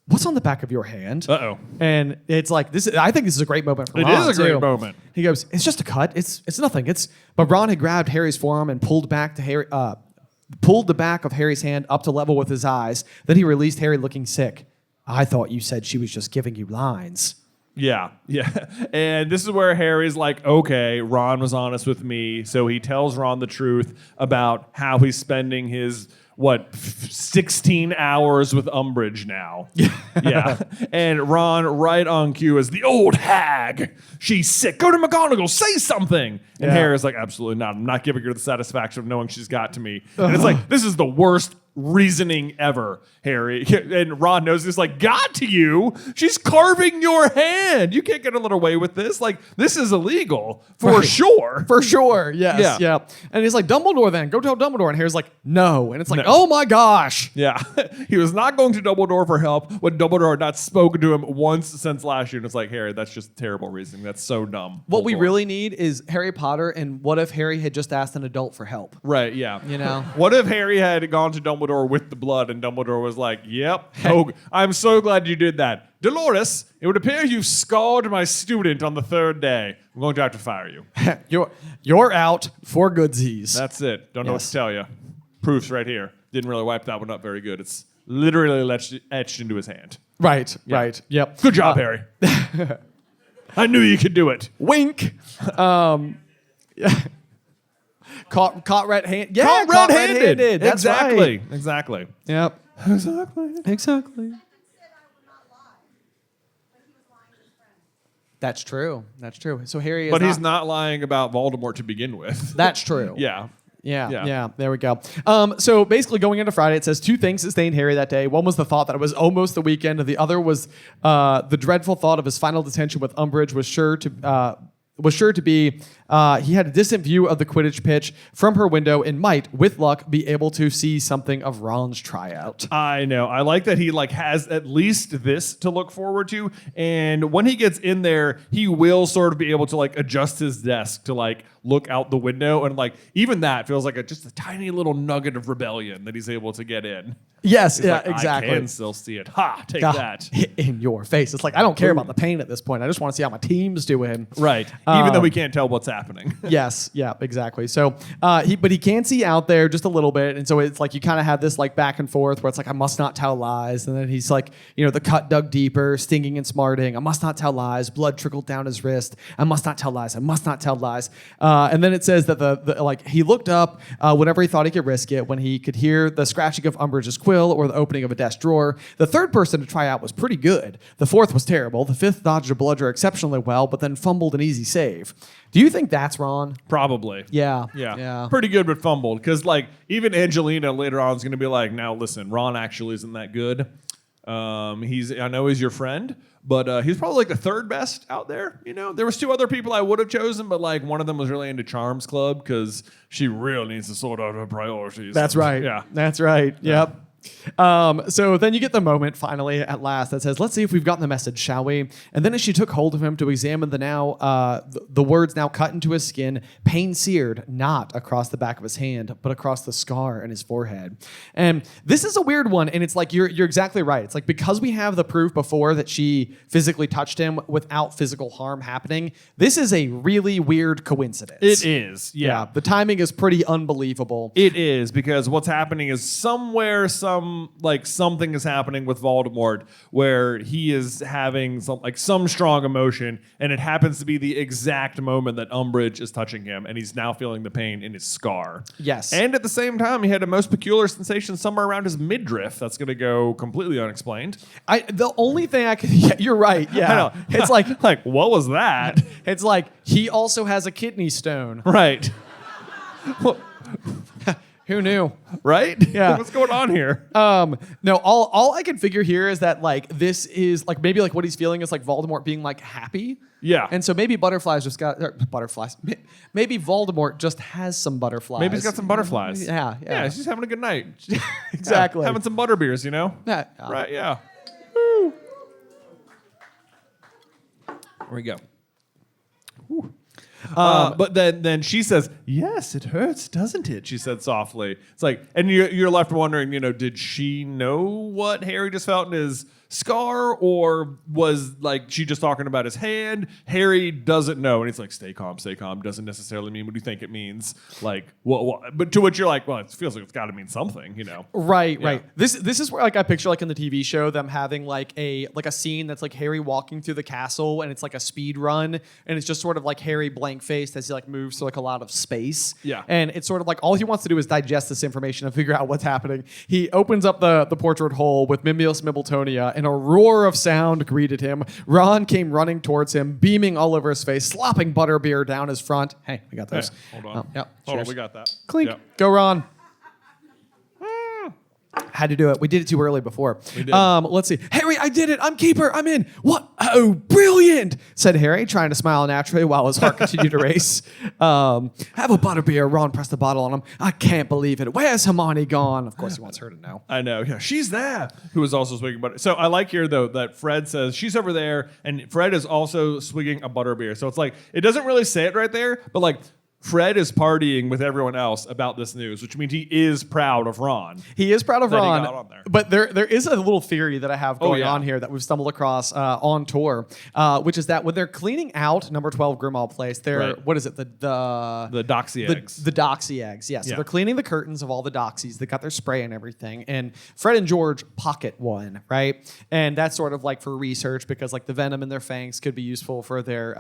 Speaker 2: What's on the back of your hand?"
Speaker 1: Uh-oh.
Speaker 2: And it's like this. I think this is a great moment for
Speaker 1: It
Speaker 2: Ron.
Speaker 1: is a great
Speaker 2: too.
Speaker 1: moment.
Speaker 2: He goes, "It's just a cut. It's nothing. But Ron had grabbed Harry's forearm and pulled the back of Harry's hand up to level with his eyes. Then he released Harry, looking sick. I thought you said she was just giving you lines.
Speaker 1: Yeah. And this is where Harry's like, okay, Ron was honest with me. So he tells Ron the truth about how he's spending his, 16 hours with Umbridge now. Yeah. And Ron, right on cue, is the old hag. She's sick. Go to McGonagall. Say something. And
Speaker 2: Yeah.
Speaker 1: Harry's like, absolutely not. I'm not giving her the satisfaction of knowing she's got to me. And it's like, this is the worst reasoning ever, Harry. And Ron knows this, like, got to you. She's carving your hand. You can't get a little away with this. Like, this is illegal for
Speaker 2: Right.
Speaker 1: sure.
Speaker 2: For sure, yes,
Speaker 1: Yeah.
Speaker 2: And he's like, Dumbledore then, go tell Dumbledore. And Harry's like, no. And it's like,
Speaker 1: No.
Speaker 2: oh my gosh.
Speaker 1: Yeah. He was not going to Dumbledore for help when Dumbledore had not spoken to him once since last year. And it's like, Harry, that's just terrible reasoning. That's so dumb.
Speaker 2: What we
Speaker 1: Dumbledore.
Speaker 2: really need is Harry Potter, and what if Harry had just asked an adult for help?
Speaker 1: Right, yeah. What if Harry had gone to Dumbledore with the blood and Dumbledore was like, yep, oh, I'm so glad you did that. Dolores, it would appear you've scarred my student on the third day. I'm going to have to fire you.
Speaker 2: You're out for goodsies.
Speaker 1: That's it. Don't know what
Speaker 2: Yes.
Speaker 1: to tell you. Proof's right here. Didn't really wipe that one up very good. It's literally etched into his hand.
Speaker 2: right,
Speaker 1: Yeah.
Speaker 2: right, yep.
Speaker 1: Good job, Harry. I knew you could do it.
Speaker 2: Wink. Yeah. Caught red-handed. Yeah,
Speaker 1: Caught red-handed.
Speaker 2: That's
Speaker 1: exactly.
Speaker 2: right.
Speaker 1: Exactly.
Speaker 2: Yep.
Speaker 1: Exactly.
Speaker 2: Exactly.
Speaker 3: Said I would not lie, but he was lying to his friends.
Speaker 2: That's true. That's true. So Harry is
Speaker 1: But he's not lying about Voldemort to begin with.
Speaker 2: That's true.
Speaker 1: Yeah.
Speaker 2: Yeah. There we go. So basically, going into Friday, it says two things sustained Harry that day. One was the thought that it was almost the weekend, and the other was the dreadful thought of his final detention with Umbridge was sure to be. He had a distant view of the Quidditch pitch from her window and might, with luck, be able to see something of Ron's tryout.
Speaker 1: I know. I like that he has at least this to look forward to. And when he gets in there, he will sort of be able to adjust his desk to look out the window. And even that feels like just a tiny little nugget of rebellion that he's able to get in.
Speaker 2: Yes,
Speaker 1: He's
Speaker 2: yeah,
Speaker 1: like,
Speaker 2: exactly.
Speaker 1: I can still see it. Ha, take
Speaker 2: Ah,
Speaker 1: that.
Speaker 2: in your face. It's like, I don't care about the pain at this point. I just want to see how my team's doing.
Speaker 1: Right. Even though we can't tell what's happening.
Speaker 2: Yes, yeah, exactly. So, but he can see out there just a little bit, and so it's like you kind of have this back and forth where it's like I must not tell lies, and then he's like, the cut dug deeper, stinging and smarting. I must not tell lies. Blood trickled down his wrist. I must not tell lies. I must not tell lies. And then it says that the he looked up whenever he thought he could risk it, when he could hear the scratching of Umbridge's quill or the opening of a desk drawer. The third person to try out was pretty good. The fourth was terrible. The fifth dodged a bludger exceptionally well, but then fumbled an easy save. Do you think that's Ron?
Speaker 1: Probably.
Speaker 2: Yeah.
Speaker 1: Pretty good, but fumbled. Because even Angelina later on is going to be like, now listen, Ron actually isn't that good. I know he's your friend, but he's probably like the third best out there. You know, there was 2 other people I would have chosen, but like one of them was really into Charms Club because she really needs to sort out her priorities.
Speaker 2: That's right.
Speaker 1: Yeah.
Speaker 2: That's right. Yep. So then you get the moment finally at last that says, let's see if we've gotten the message, shall we? And then as she took hold of him to examine the words now cut into his skin, pain seared, not across the back of his hand, but across the scar in his forehead. And this is a weird one. And it's like, you're exactly right. It's like, because we have the proof before that she physically touched him without physical harm happening, this is a really weird coincidence.
Speaker 1: It is. Yeah.
Speaker 2: The timing is pretty unbelievable.
Speaker 1: It is, because what's happening is something is happening with Voldemort where he is having some strong emotion, and it happens to be the exact moment that Umbridge is touching him, and he's now feeling the pain in his scar.
Speaker 2: Yes.
Speaker 1: And at the same time, he had a most peculiar sensation somewhere around his midriff that's going to go completely unexplained.
Speaker 2: The only thing I can... Yeah, you're right. Yeah.
Speaker 1: I know.
Speaker 2: It's like...
Speaker 1: what was that?
Speaker 2: It's like, he also has a kidney stone.
Speaker 1: Right.
Speaker 2: Who knew?
Speaker 1: Right?
Speaker 2: Yeah.
Speaker 1: What's going on here?
Speaker 2: No, all I can figure here is that like this is like maybe like what he's feeling is like Voldemort being like happy.
Speaker 1: Yeah.
Speaker 2: And so maybe butterflies. Maybe Voldemort just has some butterflies.
Speaker 1: Maybe he's got some butterflies.
Speaker 2: Yeah.
Speaker 1: Yeah, he's just having a good night.
Speaker 2: Exactly.
Speaker 1: Yeah, having some butterbeers, you know?
Speaker 2: Yeah.
Speaker 1: Right, yeah. Woo. There we go. Whew. But then she says, "Yes, it hurts, doesn't it?" She said softly. It's like, and you're left wondering, did she know what Harry just felt in his scar, or was like she just talking about his hand? Harry doesn't know, and he's like, "Stay calm, stay calm." Doesn't necessarily mean what you think it means. Like, but to which you're like, well, it feels like it's got to mean something,
Speaker 2: Right,
Speaker 1: Yeah.
Speaker 2: right. This is where like I picture like in the TV show them having like a scene that's like Harry walking through the castle, and it's like a speed run, and it's just sort of like Harry blank faced as he like moves through like a lot of space.
Speaker 1: Yeah.
Speaker 2: And it's sort of like all he wants to do is digest this information and figure out what's happening. He opens up the portrait hole with Mimulus Mimbletonia, and a roar of sound greeted him. Ron came running towards him, beaming all over his face, slopping butterbeer down his front. Hey, we got those.
Speaker 1: Hey, hold on.
Speaker 2: Yep.
Speaker 1: Hold on,
Speaker 2: Cheers.
Speaker 1: we got that.
Speaker 2: Clink.
Speaker 1: Yep.
Speaker 2: Go, Ron. Had to do it. We did it too ery before.
Speaker 1: We did.
Speaker 2: Let's see. Harry, I did it. I'm keeper. I'm in. What? Oh, brilliant, said Harry, trying to smile naturally while his heart continued to race. Have a butterbeer. Ron pressed the bottle on him. I can't believe it. Where's Hermione gone? Of course he wants her to know.
Speaker 1: I know. Yeah, she's there. Who is also swigging butter. So I like here, though, that Fred says she's over there, and Fred is also swigging a butterbeer. So it's like, it doesn't really say it right there, but like, Fred is partying with everyone else about this news, which means he is proud of Ron.
Speaker 2: He is proud of
Speaker 1: That he
Speaker 2: Ron,
Speaker 1: got on there.
Speaker 2: but there is a little theory that I have going
Speaker 1: yeah.
Speaker 2: on here that we've stumbled across on tour, which is that when they're cleaning out number 12 Grimmauld Place, they're
Speaker 1: Right.
Speaker 2: what is it? The
Speaker 1: Doxy eggs.
Speaker 2: The doxy eggs, yeah. So
Speaker 1: Yeah.
Speaker 2: they're cleaning the curtains of all the doxies. They got their spray and everything. And Fred and George pocket one, right? And that's sort of like for research because like the venom in their fangs could be useful for their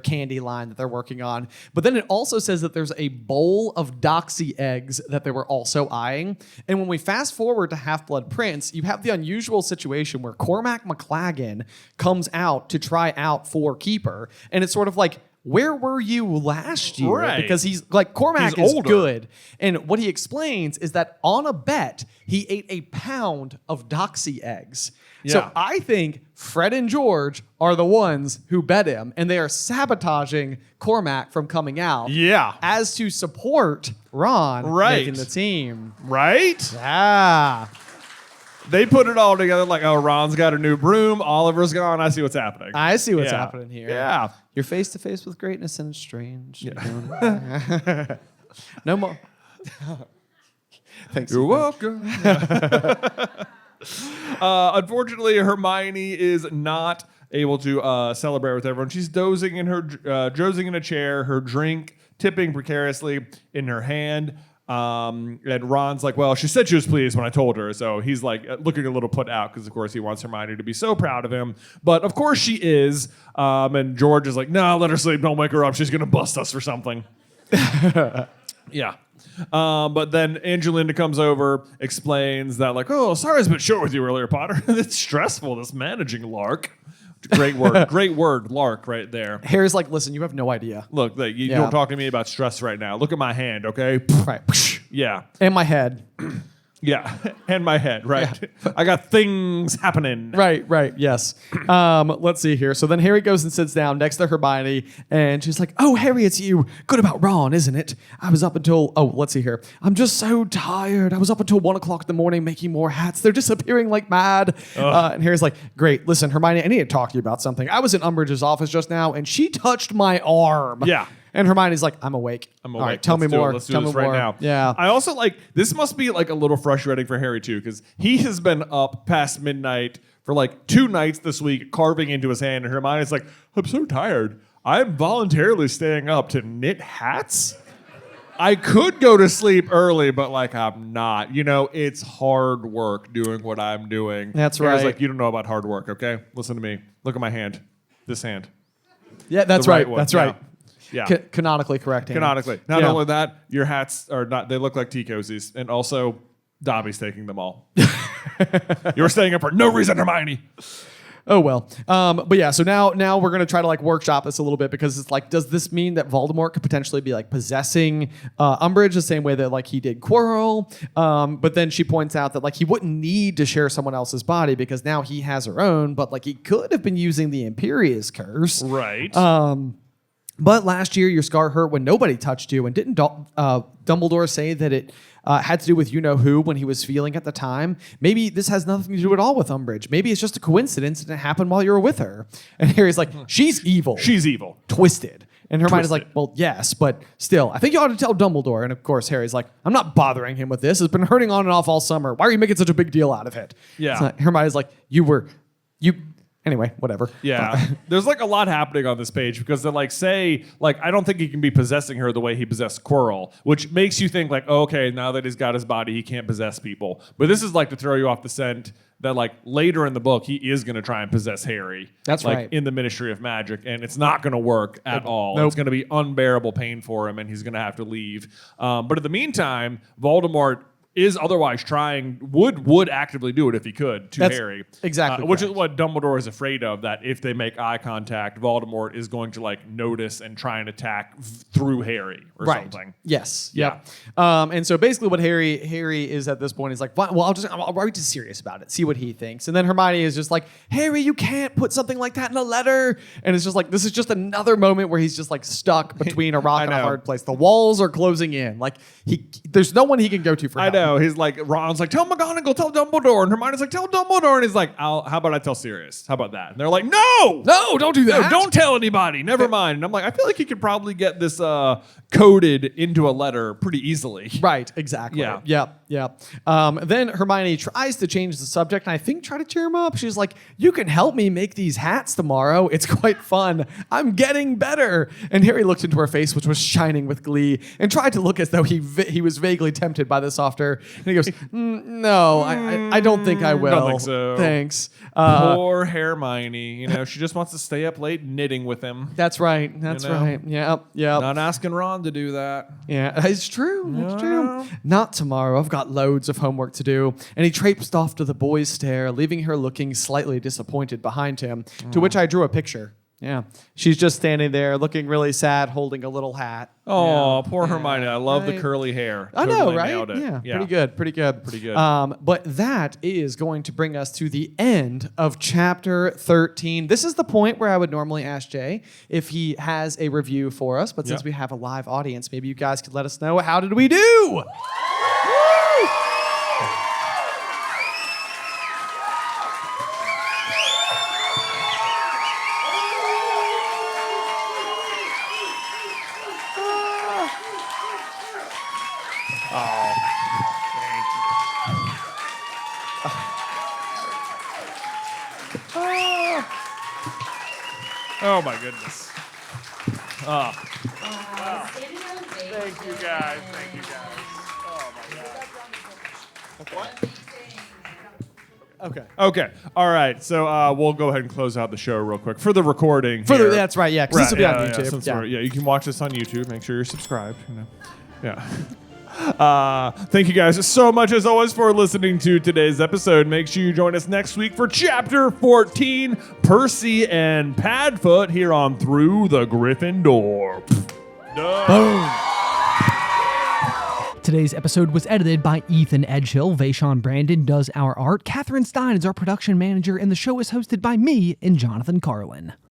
Speaker 2: candy line that they're working on. But then it also says that there's a bowl of doxy eggs that they were also eyeing. And when we fast forward to Half-Blood Prince, you have the unusual situation where Cormac McLaggen comes out to try out for Keeper. And it's sort of like, where were you last year?
Speaker 1: Right.
Speaker 2: Because he's like, Cormac
Speaker 1: He's
Speaker 2: is
Speaker 1: older.
Speaker 2: good. And what he explains is that on a bet, he ate a pound of doxy eggs. So
Speaker 1: Yeah.
Speaker 2: I think Fred and George are the ones who bet him, and they are sabotaging Cormac from coming out.
Speaker 1: Yeah.
Speaker 2: As to support Ron
Speaker 1: Right.
Speaker 2: making the team.
Speaker 1: Right?
Speaker 2: Ah.
Speaker 1: They put it all together like, oh, Ron's got a new broom, Oliver's gone, I see what's happening.
Speaker 2: I see what's
Speaker 1: Yeah.
Speaker 2: happening here.
Speaker 1: Yeah.
Speaker 2: You're face to face with greatness and it's strange.
Speaker 1: Yeah.
Speaker 2: No more. Thanks.
Speaker 1: You're welcome. Unfortunately, Hermione is not able to celebrate with everyone. She's dozing in a chair, her drink tipping precariously in her hand. And Ron's like, well, she said she was pleased when I told her. So he's like looking a little put out because, of course, he wants Hermione to be so proud of him. But, of course, she is. And George is like, no, let her sleep. Don't wake her up. She's going to bust us for something. Yeah. But then Angelina comes over, explains that like, oh, sorry I was a bit short with you earlier, Potter. It's stressful, this managing lark. Great word. Great word, lark, right there.
Speaker 2: Harry's like, listen, you have no idea.
Speaker 1: Look, you
Speaker 2: Yeah.
Speaker 1: don't talk to me about stress right now. Look at my hand, okay?
Speaker 2: Right.
Speaker 1: Yeah.
Speaker 2: In my head.
Speaker 1: Yeah, and my head, right? I got things happening.
Speaker 2: Right, yes. Let's see here. So then Harry goes and sits down next to Hermione, and she's like, "Oh, Harry, it's you. Good about Ron, isn't it? I was up until, let's see here. I'm just so tired. I was up until 1 o'clock in the morning making more hats. They're disappearing like mad." And Harry's like, "Great, listen, Hermione, I need to talk to you about something. I was in Umbridge's office just now, and she touched my arm."
Speaker 1: Yeah.
Speaker 2: And Hermione's like, "I'm awake.
Speaker 1: I'm
Speaker 2: All
Speaker 1: awake.
Speaker 2: right, tell me
Speaker 1: Let's do it.
Speaker 2: more.
Speaker 1: Let's do
Speaker 2: tell
Speaker 1: this
Speaker 2: me
Speaker 1: right
Speaker 2: more."
Speaker 1: now.
Speaker 2: Yeah.
Speaker 1: I also this must be like a little frustrating for Harry too, because he has been up past midnight for like 2 nights this week, carving into his hand, and Hermione's like, "I'm so tired. I'm voluntarily staying up to knit hats. I could go to sleep early, but like I'm not. You know, it's hard work doing what I'm doing."
Speaker 2: That's
Speaker 1: Harry's
Speaker 2: right.
Speaker 1: like, "You don't know about hard work, okay? Listen to me. Look at my hand. This hand.
Speaker 2: Yeah, that's
Speaker 1: The
Speaker 2: right.
Speaker 1: one.
Speaker 2: That's
Speaker 1: Yeah.
Speaker 2: right.
Speaker 1: Yeah.
Speaker 2: Canonically correct. Andy.
Speaker 1: Canonically. Not
Speaker 2: Yeah.
Speaker 1: only that, your hats are not, they look like tea cozies. And also, Dobby's taking them all. You're staying up for no reason, Hermione.
Speaker 2: Oh well, but yeah. So now we're gonna try to like workshop this a little bit, because it's like, does this mean that Voldemort could potentially be like possessing Umbridge the same way that like he did Quirrell? But then she points out that like he wouldn't need to share someone else's body because now he has her own. But like he could have been using the Imperius curse.
Speaker 1: Right.
Speaker 2: But last year your scar hurt when nobody touched you, and didn't Dumbledore say that it had to do with you-know-who when he was feeling at the time? Maybe this has nothing to do at all with Umbridge. Maybe it's just a coincidence and it happened while you were with her. And Harry's like, "She's evil.
Speaker 1: She's evil.
Speaker 2: Twisted." And Hermione's
Speaker 1: Twisted.
Speaker 2: like, "Well, yes, but still, I think you ought to tell Dumbledore." And of course, Harry's like, "I'm not bothering him with this. It's been hurting on and off all summer. Why are you making such a big deal out of it?"
Speaker 1: Yeah.
Speaker 2: So Hermione's like, anyway, whatever.
Speaker 1: Yeah. There's like a lot happening on this page, because they're like, I don't think he can be possessing her the way he possessed Quirrell, which makes you think like, oh, okay, now that he's got his body, he can't possess people. But this is like to throw you off the scent that like later in the book, he is going to try and possess Harry.
Speaker 2: That's
Speaker 1: like,
Speaker 2: right.
Speaker 1: in the Ministry of Magic, and it's not going to work at all.
Speaker 2: Nope.
Speaker 1: It's going to be unbearable pain for him, and he's going to have to leave. But in the meantime, Voldemort is otherwise trying, would actively do it if he could to
Speaker 2: That's
Speaker 1: Harry.
Speaker 2: exactly
Speaker 1: Which is
Speaker 2: correct.
Speaker 1: what Dumbledore is afraid of, that if they make eye contact, Voldemort is going to like notice and try and attack through Harry or something.
Speaker 2: Yes.
Speaker 1: Yeah.
Speaker 2: Yep. And so basically what Harry is at this point is like, well, I'll write to Sirius about it, see what he thinks. And then Hermione is just like, "Harry, you can't put something like that in a letter." And it's just like, this is just another moment where he's just like stuck between a rock and a
Speaker 1: know.
Speaker 2: hard place. The walls are closing in. Like there's no one he can go to for
Speaker 1: I
Speaker 2: help.
Speaker 1: know. He's like, Ron's like, "Tell McGonagall, tell Dumbledore." And Hermione's like, "Tell Dumbledore." And he's like, how about I tell Sirius? How about that? And they're like, "No!
Speaker 2: No, don't do that.
Speaker 1: No, don't tell anybody. Never mind." And I'm like, I feel like he could probably get this coded into a letter pretty easily.
Speaker 2: Right, exactly.
Speaker 1: Yeah.
Speaker 2: Yep. Then Hermione tries to change the subject, and I think try to cheer him up. She's like, "You can help me make these hats tomorrow. It's quite fun. I'm getting better." And Harry looked into her face, which was shining with glee, and tried to look as though he was vaguely tempted by this offer. And he goes, "No, I don't think I will.
Speaker 1: Don't think so.
Speaker 2: Thanks."
Speaker 1: Poor Hermione. You know, she just wants to stay up late knitting with him.
Speaker 2: That's right. That's
Speaker 1: You know?
Speaker 2: right. Yep.
Speaker 1: Not asking Ron to do that.
Speaker 2: Yeah, it's true. It's true. Not tomorrow. I've got loads of homework to do. And he traipsed off to the boys' stair, leaving her looking slightly disappointed behind him, to which I drew a picture. Yeah. She's just standing there looking really sad, holding a little hat.
Speaker 1: Oh, poor Hermione. I love the
Speaker 2: Right.
Speaker 1: curly hair.
Speaker 2: I know,
Speaker 1: Totally
Speaker 2: right?
Speaker 1: nailed it.
Speaker 2: Yeah, pretty good. Pretty good.
Speaker 1: good.
Speaker 2: But that is going to bring us to the end of chapter 13. This is the point where I would normally ask Jay if he has a review for us. But since
Speaker 1: Yep.
Speaker 2: we have a live audience, maybe you guys could let us know, how did we do?
Speaker 1: Oh my goodness.
Speaker 3: Thank
Speaker 1: you guys. Thank you guys. Oh my God.
Speaker 2: Okay.
Speaker 1: Okay. All right. So we'll go ahead and close out the show real quick for the recording.
Speaker 2: For the,
Speaker 1: here.
Speaker 2: that's right, yeah, because this will be on YouTube.
Speaker 1: since
Speaker 2: Yeah.
Speaker 1: you can watch this on YouTube. Make sure you're subscribed. You know. Yeah. Thank you guys so much as always for listening to today's episode. Make sure you join us next week for chapter 14, Percy and Padfoot, here on Through the Griffin Door.
Speaker 2: Boom.
Speaker 4: Today's episode was edited by Ethan Edghill. Vaishon Brandon does our art. Catherine Stein is our production manager, and the show is hosted by me and Jonathan Carlin.